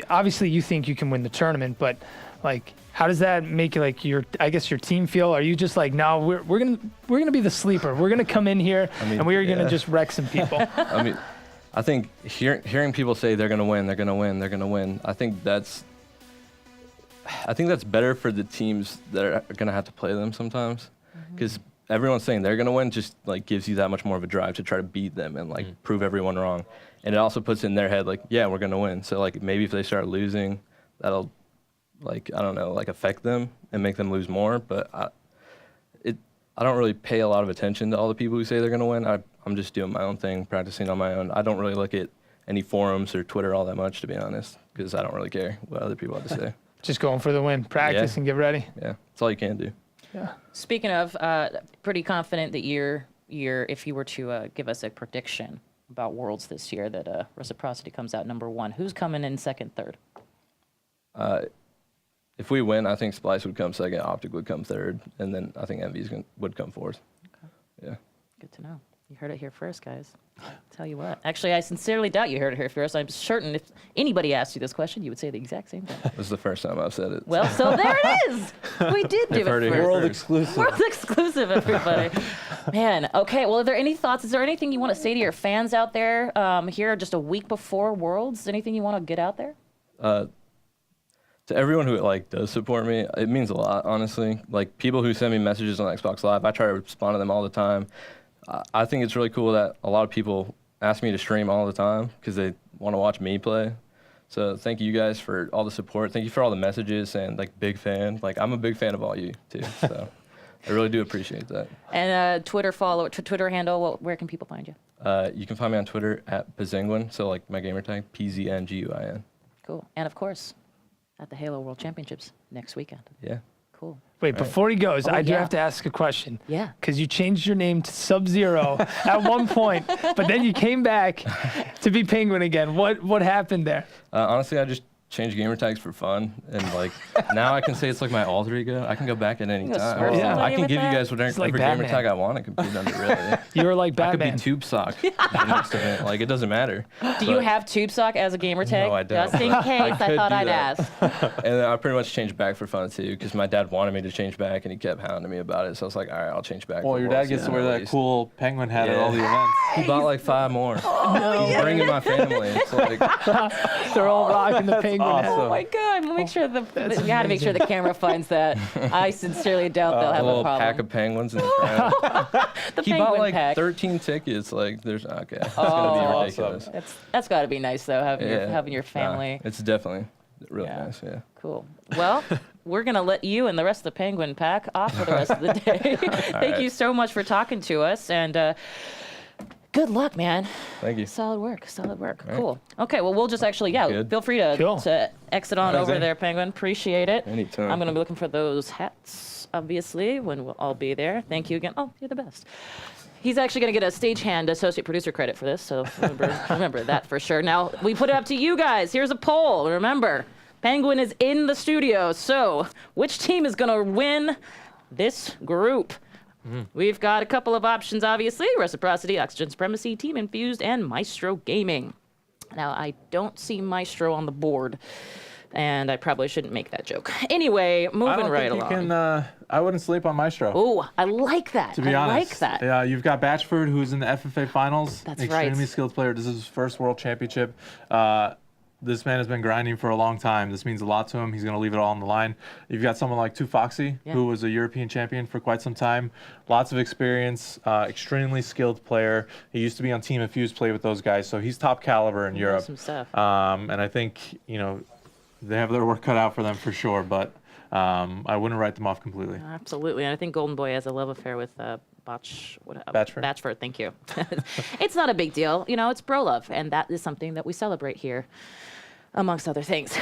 obviously you think you can win the tournament, but like, how does that make like your team feel? Are you just like, no, we're gonna be the sleeper. We're gonna come in here and we are gonna just wreck some people.
I mean, I think hearing people say they're gonna win. I think that's better for the teams that are gonna have to play them sometimes, because everyone's saying they're gonna win just like gives you that much more of a drive to try to beat them and like prove everyone wrong. And it also puts in their head like, yeah, we're gonna win. So like maybe if they start losing, that'll like, I don't know, like affect them and make them lose more. But I don't really pay a lot of attention to all the people who say they're gonna win. I'm just doing my own thing, practicing on my own. I don't really look at any forums or Twitter all that much, to be honest, because I don't really care what other people have to say.
Just going for the win, practice and get ready.
Yeah, that's all you can do.
Yeah.
Speaking of, pretty confident that if you were to give us a prediction about Worlds this year, that Reciprocity comes out number 1. Who's coming in second, third?
If we win, I think Splice would come second, Optic would come third, and then I think Envy's would come fourth. Okay. Yeah.
Good to know. You heard it here first, guys. Tell you what. Actually, I sincerely doubt you heard it here first. I'm certain if anybody asked you this question, you would say the exact same thing.
This is the first time I've said it.
Well, so there it is. We did do it
heard it
first.
here
World
first.
exclusive.
World exclusive, everybody. Man, okay. Well, are there any thoughts? Is there anything you want to say to your fans out there here just a week before Worlds? Anything you want to get out there?
To everyone who like does support me, it means a lot, honestly. Like people who send me messages on Xbox Live, I try to respond to them all the time. I think it's really cool that a lot of people ask me to stream all the time because they want to watch me play. So thank you guys for all the support. Thank you for all the messages and like big fan. Like I'm a big fan of all you too. So I really do appreciate that.
And Twitter handle, where can people find you?
You can find me on Twitter at Pznguin. So like my gamer tag, PZNGUIN.
Cool. And of course, at the Halo World Championships next weekend.
Yeah.
Cool.
Wait, before he goes, I do
yeah.
have to ask a question.
Yeah.
Because you changed your name to Sub-Zero at one point, but then you came back to be Pznguin again. What happened there?
Honestly, I just changed gamer tags for fun, and like now I can say it's like my alter ego. I can go back at any
You
time.
swear
somebody
I can
with
give you
that?
guys whatever
like
gamer
Batman.
tag I want to compete under. Really,
You were like
I could
Batman.
be Tube Sock. the next event. Like it doesn't matter.
Do you have TubeSock as a gamer tag?
No, I don't.
Just in case, I
could
thought
do
I'd
that.
ask.
And then I pretty much changed back for fun too, because my dad wanted me to change back, and he kept hounding me about it. So I was like, all right, I'll change back.
Well,
for
your
Worlds
dad gets to
season
wear
at
that
least.
cool penguin hat at all the
Yeah.
events.
He bought like 5 more. I'm bringing my family. It's like
They're all rocking the Pznguin Penguin hat.
Oh my God! We'll make sure you got to make sure the camera finds that. I sincerely doubt they'll have
a
a
little
problem.
pack of penguins in the front.
The
He
penguin
bought like
pack.
13 tickets. Like, there's okay. It's
Oh,
gonna be
awesome.
ridiculous.
That's got to be nice though, having your
Nah,
family.
it's definitely really
Yeah.
nice. Yeah.
Cool. Well, we're going to let you and the rest of the Penguin pack off for the rest of the day. Thank you so much for talking to us, and good luck, man.
Thank you.
Solid work. Cool. Okay, well, we'll just actually,
Good.
feel free to,
Cool.
to exit on
Thanks,
over
Zane.
there, Penguin. Appreciate it.
Anytime.
I'm going to be looking for those hats, obviously, when we'll all be there. Thank you again. Oh, you're the best. He's actually going to get a stagehand associate producer credit for this, so remember that for sure. Now, we put it up to you guys. Here's a poll. Remember, Penguin is in the studio, so which team is going to win this group? We've got a couple of options, obviously. Reciprocity, Oxygen Supremacy, Team Infused, and Maestro Gaming. Now, I don't see Maestro on the board, and I probably shouldn't make that joke. Anyway,
I
moving
don't
right
think
along.
you can. I wouldn't sleep on Maestro.
Oh, I like that.
To be
I
honest,
like that.
Yeah, you've got Batchford, who's in the FFA finals.
That's right.
Extremely skilled player. This is his first world championship. This man has been grinding for a long time. This means a lot to him. He's going to leave it all on the line. You've got someone like Tufoxy,
Yeah.
who was a European champion for quite some time. Lots of experience, extremely skilled player. He used to be on Team Infused, play with those guys, so he's top caliber in
He
Europe.
knows some stuff.
And I think, they have their work cut out for them for sure, but I wouldn't write them off completely.
Absolutely, and I think Golden Boy has a love affair with
Batchford.
Batchford, thank you. It's not a big deal, it's bro love, and that is something that we celebrate here, amongst other things.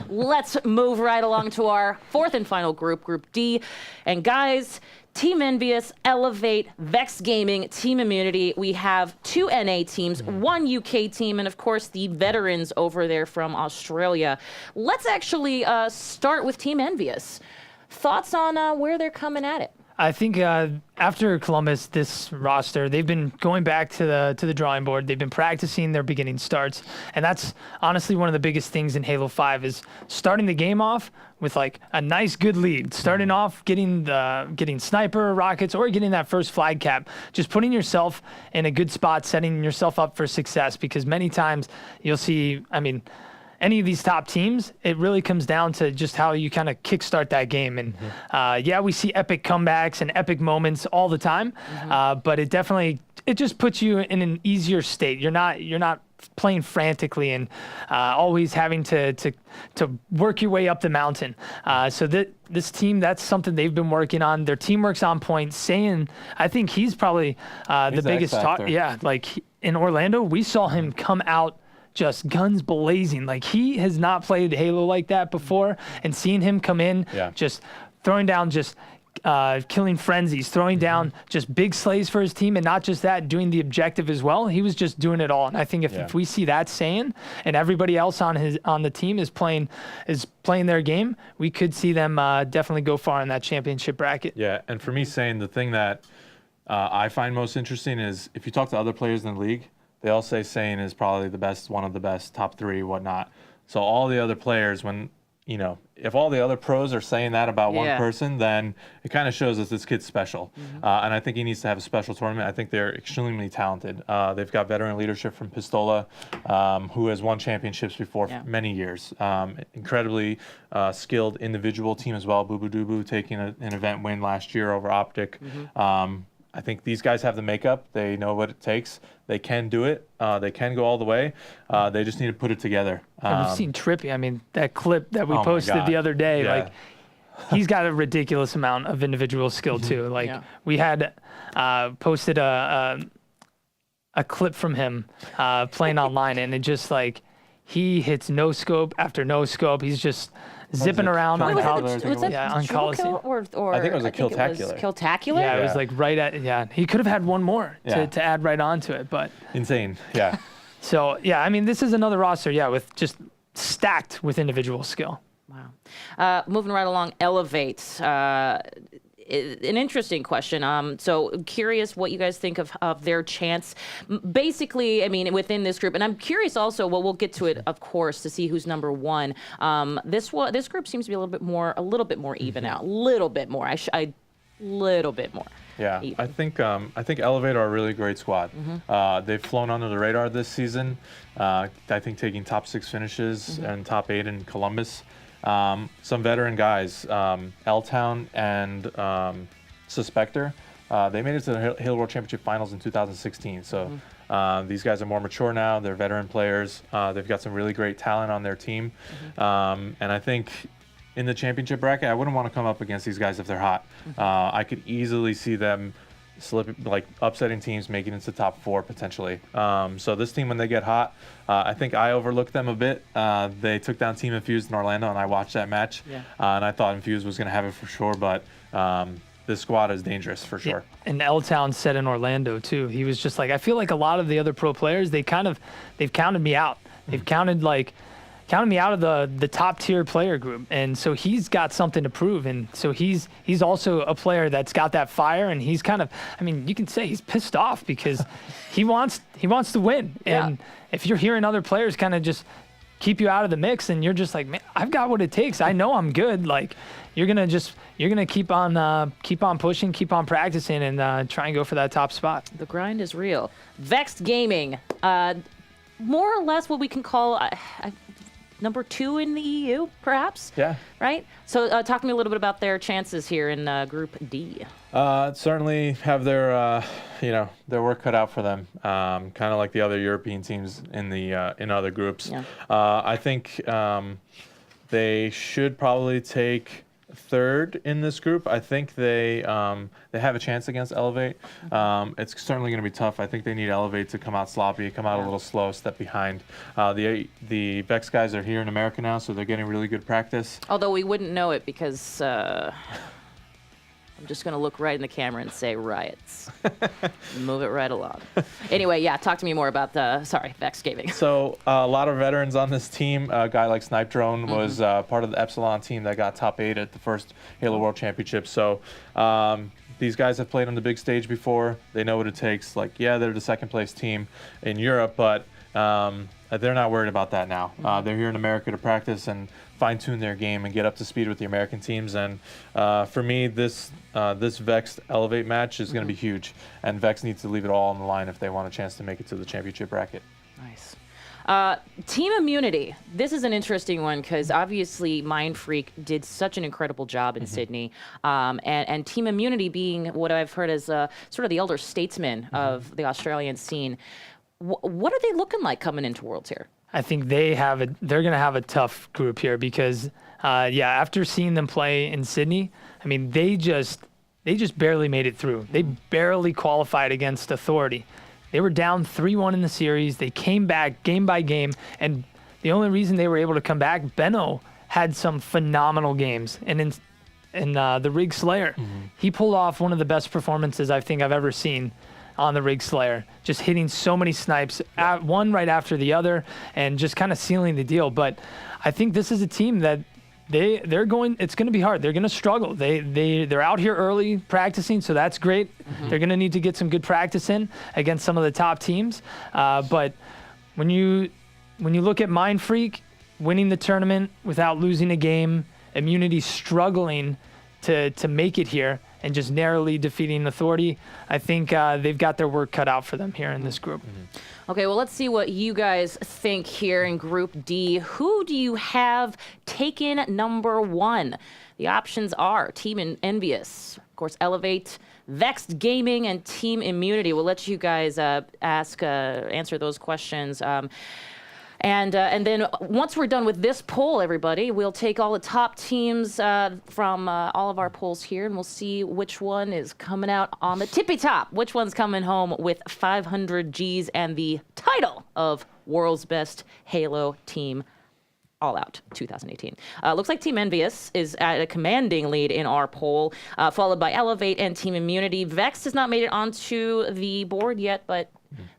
Let's move right along to our fourth and final group, Group D. And guys, Team Envious, Elevate, Vex Gaming, Team Immunity. We have 2 NA teams, 1 UK team, and of course the veterans over there from Australia. Let's actually start with Team Envious. Thoughts on where they're coming at it?
I think after Columbus, this roster, they've been going back to the drawing board. They've been practicing their beginning starts, and that's honestly one of the biggest things in Halo 5 is starting the game off with like a nice, good lead. Starting off getting sniper rockets or getting that first flag cap, just putting yourself in a good spot, setting yourself up for success. Because many times you'll see, any of these top teams, it really comes down to just how you kind of kickstart that game. And we see epic comebacks and epic moments all the time, but it just puts you in an easier state. You're not playing frantically and always having to work your way up the mountain. So this team, that's something they've been working on. Their teamwork's on point. Zane, I think he's probably the
He's the
biggest
X
talk.
factor.
Yeah, like in Orlando, we saw him come out just guns blazing. Like he has not played Halo like that before, and seeing him come in, just throwing down killing frenzies, throwing down just big slays for his team, and not just that, doing the objective as well. He was just doing it all. And I think if we see that Zane and everybody else on the team is playing their game, we could see them definitely go far in that championship bracket.
Yeah, and for me, saying the thing that I find most interesting is if you talk to other players in the league, they all say Zane is probably the best, one of the best, top 3, whatnot. So all the other players, if all the other pros are saying that about one person, then it kind of shows that this kid's special. And I think he needs to have a special tournament. I think they're extremely talented. They've got veteran leadership from Pistola, who has won championships before for many years. Incredibly skilled individual team as well. Boo Boo Doo Boo taking an event win last year over Optic. I think these guys have the makeup. They know what it takes. They can do it. They can go all the way. They just need to put it together.
And we've seen Trippy. That clip that we
Oh my
posted
God.
the other day,
Yeah.
like he's got a ridiculous amount of individual skill too. Like we had posted a clip from him playing online, and it just like he hits no scope after no scope. He's just zipping around on
Wait,
college.
was that
on
triple
Coliseum.
kill or
I think it was a Killtacular.
Killtacular?
Yeah, it was like right at he could have had one more to add right onto it, but
Insane. Yeah.
so this is another roster, with just stacked with individual skill.
Wow. Moving right along, Elevate. An interesting question. So curious what you guys think of their chance. Basically, within this group, and I'm curious also. Well, we'll get to it, of course, to see who's number 1. This group seems to be a little bit more even out. Little bit more. Little bit more.
Yeah,
even.
I think Elevate are a really great squad. They've flown under the radar this season. I think taking top 6 finishes and top 8 in Columbus. Some veteran guys, L-Town and Suspector. They made it to the Halo World Championship Finals in 2016. So these guys are more mature now. They're veteran players. They've got some really great talent on their team. And I think in the championship bracket, I wouldn't want to come up against these guys if they're hot. I could easily see them upsetting teams, making it to top 4 potentially. So this team, when they get hot, I think I overlooked them a bit. They took down Team Infused in Orlando, and I watched that match. And I thought Infused was going to have it for sure, but this squad is dangerous for sure.
Yeah. And L-Town said in Orlando too, he was just like, I feel like a lot of the other pro players, they've counted me out. They've counted me out of the top tier player group, and so he's got something to prove, and so he's also a player that's got that fire, and he's kind of, I mean, you can say he's pissed off because he wants to win, and if you're hearing other players kind of just keep you out of the mix, and you're just like, man, I've got what it takes. I know I'm good. Like you're gonna keep on pushing, keep on practicing, and try and go for that top spot.
The grind is real. Vexed Gaming, more or less what we can call number 2 in the EU, perhaps.
Yeah.
Right. So talk to me a little bit about their chances here in Group D.
Certainly have their their work cut out for them. Kind of like the other European teams in other groups.
Yeah.
I think they should probably take 3rd in this group. I think they have a chance against Elevate. It's certainly going to be tough. I think they need Elevate to come out sloppy, come out a little slow, step behind. The Vex guys are here in America now, so they're getting really good practice.
Although we wouldn't know it because I'm just going to look right in the camera and say riots. Move it right along. Anyway, yeah, talk to me more about Vex Gaming.
So a lot of veterans on this team. A guy like Snipe Drone was part of the Epsilon team that got top 8 at the first Halo World Championship. So these guys have played on the big stage before. They know what it takes. Like, yeah, they're the 2nd place team in Europe, but they're not worried about that now. They're here in America to practice and fine-tune their game and get up to speed with the American teams. And for me, this Vex Elevate match is going to be huge. And Vex needs to leave it all on the line if they want a chance to make it to the championship bracket.
Nice. Team Immunity. This is an interesting one because obviously Mind Freak did such an incredible job in Sydney. And Team Immunity being what I've heard as sort of the elder statesman of the Australian scene. What are they looking like coming into Worlds here?
I think they're going to have a tough group here because, after seeing them play in Sydney, I mean, they just barely made it through. They barely qualified against Authority. They were down 3-1 in the series. They came back game by game, and the only reason they were able to come back, Benno had some phenomenal games, and in the Rig Slayer, he pulled off one of the best performances I think I've ever seen on the Rig Slayer, just hitting so many snipes, one right after the other, and just kind of sealing the deal. But I think this is a team that they're going. It's going to be hard. They're going to struggle. They're out here early practicing, so that's great. They're going to need to get some good practice in against some of the top teams. But when you look at Mind Freak winning the tournament without losing a game, Immunity struggling to make it here, and just narrowly defeating Authority, I think they've got their work cut out for them here in this group.
Okay, well, let's see what you guys think here in Group D. Who do you have taken number 1? The options are Team Envious, of course, Elevate, Vexed Gaming, and Team Immunity. We'll let you guys answer those questions. And then once we're done with this poll, everybody, we'll take all the top teams from all of our polls here, and we'll see which one is coming out on the tippy top. Which one's coming home with 500 Gs and the title of World's Best Halo Team All Out 2018. Looks like Team Envious is at a commanding lead in our poll, followed by Elevate and Team Immunity. Vex has not made it onto the board yet, but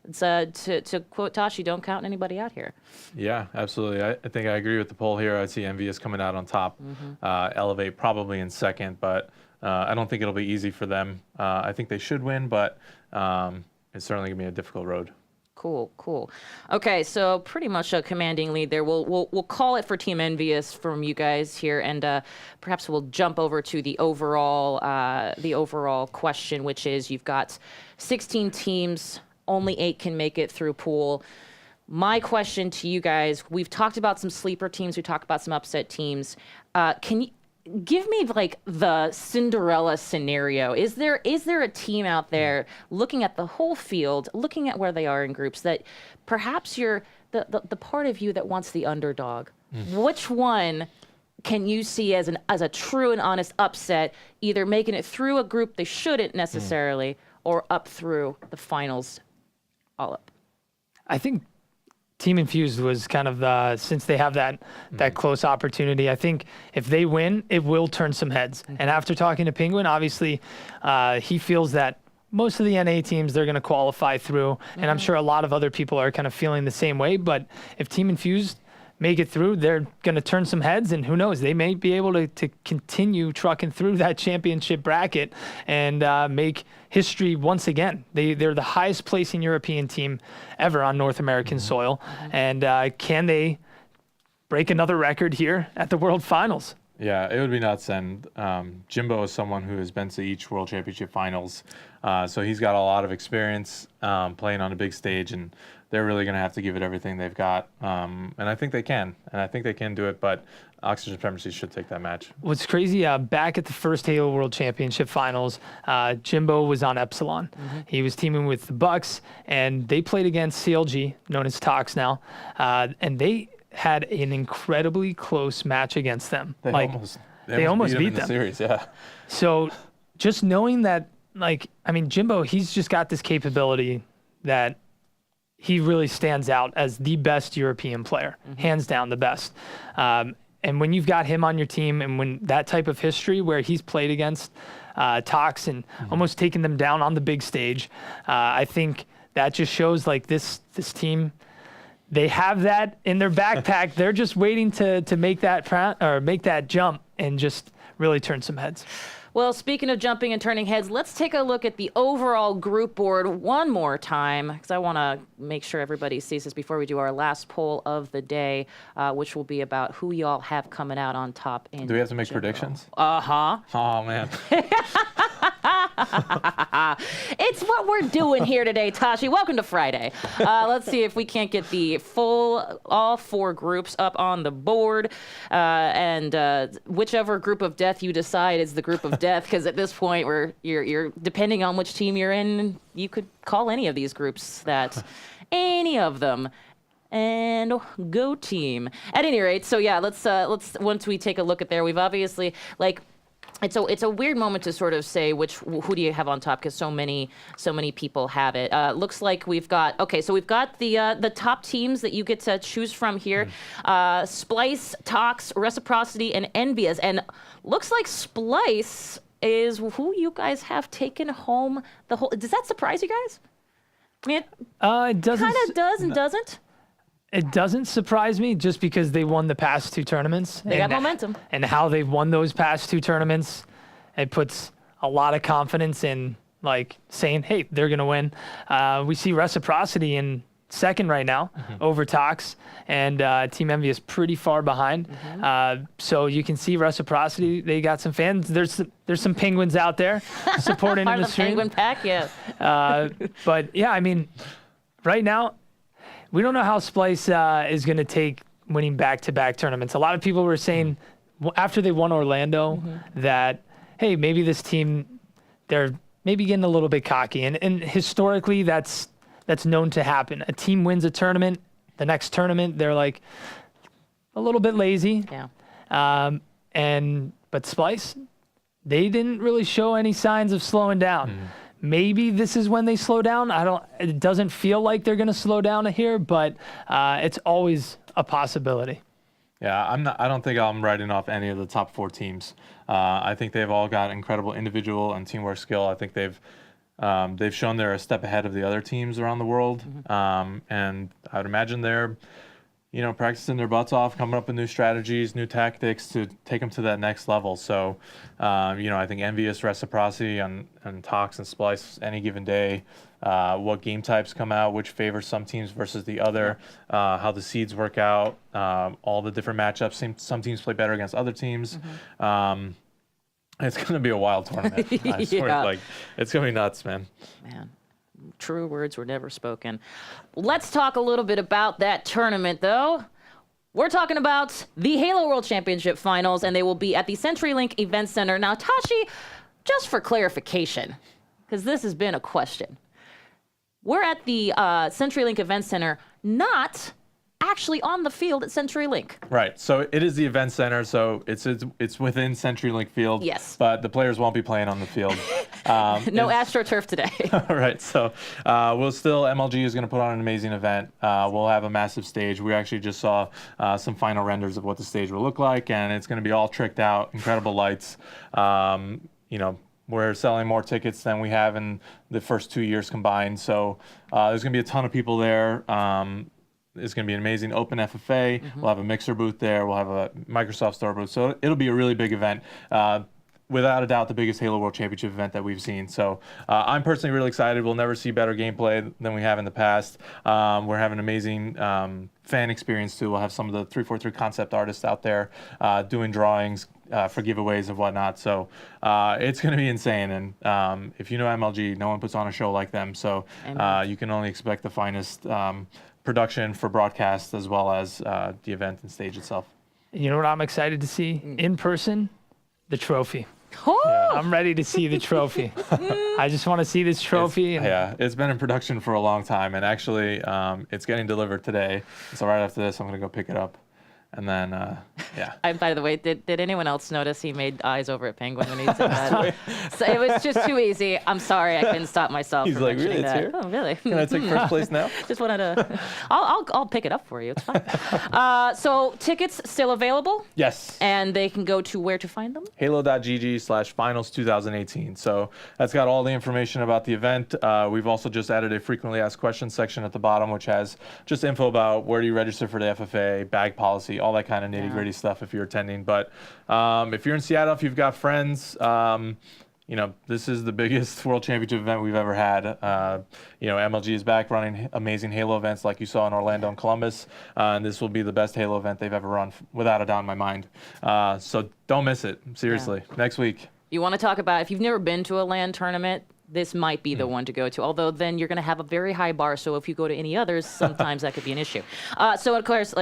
it's, to quote Tosh, you don't count anybody out here.
Yeah, absolutely. I think I agree with the poll here. I see Envious coming out on top. Elevate probably in 2nd, but I don't think it'll be easy for them. I think they should win, but it's certainly going to be a difficult road.
Cool. Okay, so pretty much a commanding lead there. We'll call it for Team Envious from you guys here, and perhaps we'll jump over to the overall question, which is you've got 16 teams, only 8 can make it through pool. My question to you guys: we've talked about some sleeper teams, we talked about some upset teams. Can you give me like the Cinderella scenario? Is there a team out there looking at the whole field, looking at where they are in groups, that perhaps you're the part of you that wants the underdog? Which one can you see as a true and honest upset, either making it through a group they shouldn't necessarily, or up through the finals, all up? I
think Team Infused was kind of since they have that close opportunity. I think if they win, it will turn some heads. And after talking to Pznguin, obviously, he feels that most of the NA teams, they're going to qualify through. And I'm sure a lot of other people are kind of feeling the same way. But if Team Infused make it through, they're going to turn some heads, and who knows, they may be able to continue trucking through that championship bracket and make history once again. They're the highest placing European team ever on North American soil, and can they break another record here at the World Finals?
Yeah, it would be nuts. And Jimbo is someone who has been to each World Championship finals, so he's got a lot of experience playing on a big stage, and they're really going to have to give it everything they've got. And I think they can. And I think they can do it, but Oxygen Supremacy should take that match.
What's crazy, back at the first Halo World Championship finals, Jimbo was on Epsilon. He was teaming with the Bucks, and they played against CLG, known as Tox now, and they had an incredibly close match against them.
They
almost beat
them in the series, yeah.
So just knowing that, Jimbo, he's just got this capability that he really stands out as the best European player, hands down the best. And when you've got him on your team, and when that type of history where he's played against Tox and almost taken them down on the big stage, I think that just shows like this team, they have that in their backpack. They're just waiting to make that jump and just really turn some heads.
Well, speaking of jumping and turning heads, let's take a look at the overall group board one more time, because I want to make sure everybody sees this before we do our last poll of the day, which will be about who y'all have coming out on top. Do
we have to make predictions?
Uh-huh.
Oh, man.
It's what we're doing here today, Tashi. Welcome to Friday. Let's see if we can't get the all 4 groups up on the board, and whichever group of death you decide is the group of death, because at this point you're depending on which team you're in, you could call any of these groups that, any of them. And go team. At any rate, so yeah, let's once we take a look at there, we've obviously it's a weird moment to sort of say who do you have on top, because so many people have it. Looks like we've got the top teams that you get to choose from here. Splice, Tox, Reciprocity, and Envious. And looks like Splice is who you guys have taken home the whole. Does that surprise you guys? I mean,
it doesn't.
Kind of does and doesn't.
It doesn't surprise me, just because they won the past 2 tournaments.
They got momentum.
And how they've won those past 2 tournaments, it puts a lot of confidence in saying, hey, they're going to win. We see Reciprocity in second right now over Tox, and Team Envy is pretty far behind. So you can see Reciprocity, they got some fans. There's some Pznguins out there supporting in the stream.
Pznguin pack, yeah.
But yeah, right now, we don't know how Splice is going to take winning back-to-back tournaments. A lot of people were saying after they won Orlando that, hey, maybe this team, they're maybe getting a little bit cocky. And historically, that's known to happen. A team wins a tournament, the next tournament, they're a little bit lazy.
Yeah.
But Splice, they didn't really show any signs of slowing down. Maybe this is when they slow down. It doesn't feel like they're going to slow down here, but it's always a possibility.
Yeah, I don't think I'm writing off any of the top 4 teams. I think they've all got incredible individual and teamwork skill. I think they've shown they're a step ahead of the other teams around the world, and I would imagine they're practicing their butts off, coming up with new strategies, new tactics to take them to that next level. So, I think envious Reciprocity on Tox and Splice any given day, what game types come out, which favor some teams versus the other, how the seeds work out, all the different matchups. Some teams play better against other teams. It's going to be a wild tournament. I swear, it's going to be nuts, man.
Man. True words were never spoken. Let's talk a little bit about that tournament, though. We're talking about the Halo World Championship Finals, and they will be at the CenturyLink Event Center. Now, Tashi, just for clarification, because this has been a question. We're at the CenturyLink Event Center, not actually on the field at CenturyLink.
Right. So it is the event center, so it's within CenturyLink Field.
Yes.
But the players won't be playing on the field.
No AstroTurf today.
Right. So MLG is going to put on an amazing event. We'll have a massive stage. We actually just saw some final renders of what the stage will look like, and it's going to be all tricked out, incredible lights. We're selling more tickets than we have in the first 2 years combined. So there's going to be a ton of people there. It's going to be an amazing open FFA. We'll have a Mixer booth there. We'll have a Microsoft Store booth. So it'll be a really big event. Without a doubt, the biggest Halo World Championship event that we've seen. So I'm personally really excited. We'll never see better gameplay than we have in the past. We're having an amazing fan experience, too. We'll have some of the 343 concept artists out there doing drawings for giveaways and whatnot. So it's going to be insane. And if you know MLG, no one puts on a show like them. So you can only expect the finest production for broadcast as well as the event and stage itself.
You know what I'm excited to see in person? The trophy.
Oh!
I'm ready to see the trophy. I just want to see this trophy.
It's been in production for a long time, and actually it's getting delivered today. So right after this, I'm going to go pick it up. And then,
By the way, did anyone else notice he made eyes over at Pznguin when he said that? So it was just too easy. I'm sorry, I couldn't stop myself.
He's
from
like, really?
mentioning
It's
that.
here?
Oh, really?
Can I take first place now?
Just wanted to. I'll pick it up for you. It's fine. So tickets still available,
Yes.
and they can go to where to find them.
Halo.gg/finals 2018. So that's got all the information about the event. We've also just added a frequently asked questions section at the bottom, which has just info about where do you register for the FFA, bag policy, all that kind of nitty-gritty stuff if you're attending. But if you're in Seattle, if you've got friends, this is the biggest World Championship event we've ever had. MLG is back running amazing Halo events like you saw in Orlando and Columbus. And this will be the best Halo event they've ever run, without a doubt in my mind. So don't miss it. Seriously. Next week.
You want to talk about, if you've never been to a LAN tournament, this might be the one to go to, although then you're going to have a very high bar. So if you go to any others, sometimes that could be an issue. So of course,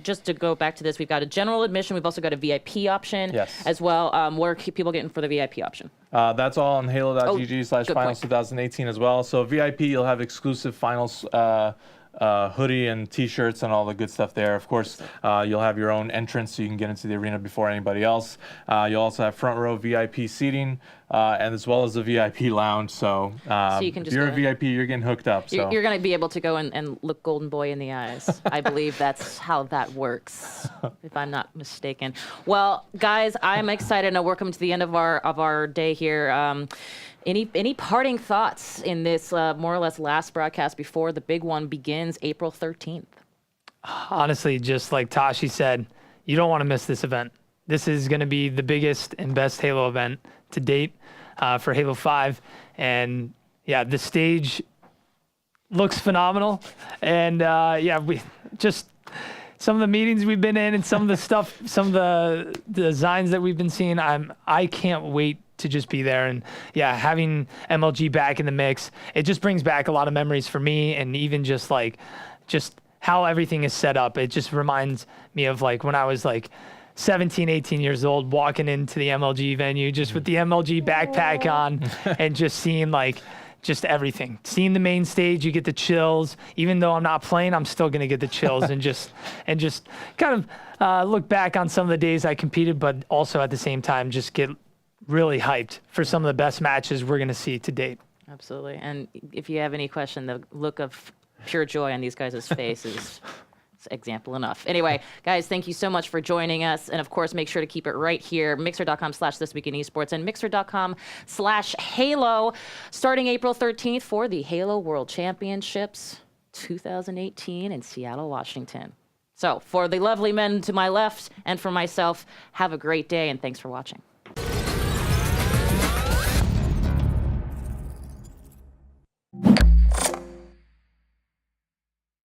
just to go back to this, we've got a general admission. We've also got a VIP option as well. Where are people getting for the VIP option?
That's all on halo.gg/finals 2018 as well. So VIP, you'll have exclusive finals hoodie and t-shirts and all the good stuff there. Of course, you'll have your own entrance so you can get into the arena before anybody else. You'll also have front row VIP seating and as well as the VIP lounge. So,
you can
if
just
you're a VIP, you're getting hooked up. So
you're going to be able to go and look Golden Boy in the eyes. I believe that's how that works, if I'm not mistaken. Well, guys, I'm excited. Now we're coming to the end of our day here. Any parting thoughts in this more or less last broadcast before the big one begins April 13th?
Honestly, just like Tashi said, you don't want to miss this event. This is going to be the biggest and best Halo event to date for Halo 5. And the stage looks phenomenal. And we just some of the meetings we've been in and some of the stuff, some of the designs that we've been seeing, I can't wait to just be there. And having MLG back in the mix, it just brings back a lot of memories for me. And even just how everything is set up. It just reminds me of when I was 17, 18 years old, walking into the MLG venue just with the MLG backpack on and just seeing just everything. Seeing the main stage, you get the chills. Even though I'm not playing, I'm still going to get the chills and just kind of look back on some of the days I competed, but also at the same time just get really hyped for some of the best matches we're going to see to date.
Absolutely. And if you have any question, the look of pure joy on these guys' faces. Example enough. Anyway, guys, thank you so much for joining us. And of course, make sure to keep it right here. Mixer.com/thisweekinesports and Mixer.com/Halo starting April 13th for the Halo World Championships 2018 in Seattle, Washington. So for the lovely men to my left and for myself, have a great day and thanks for watching.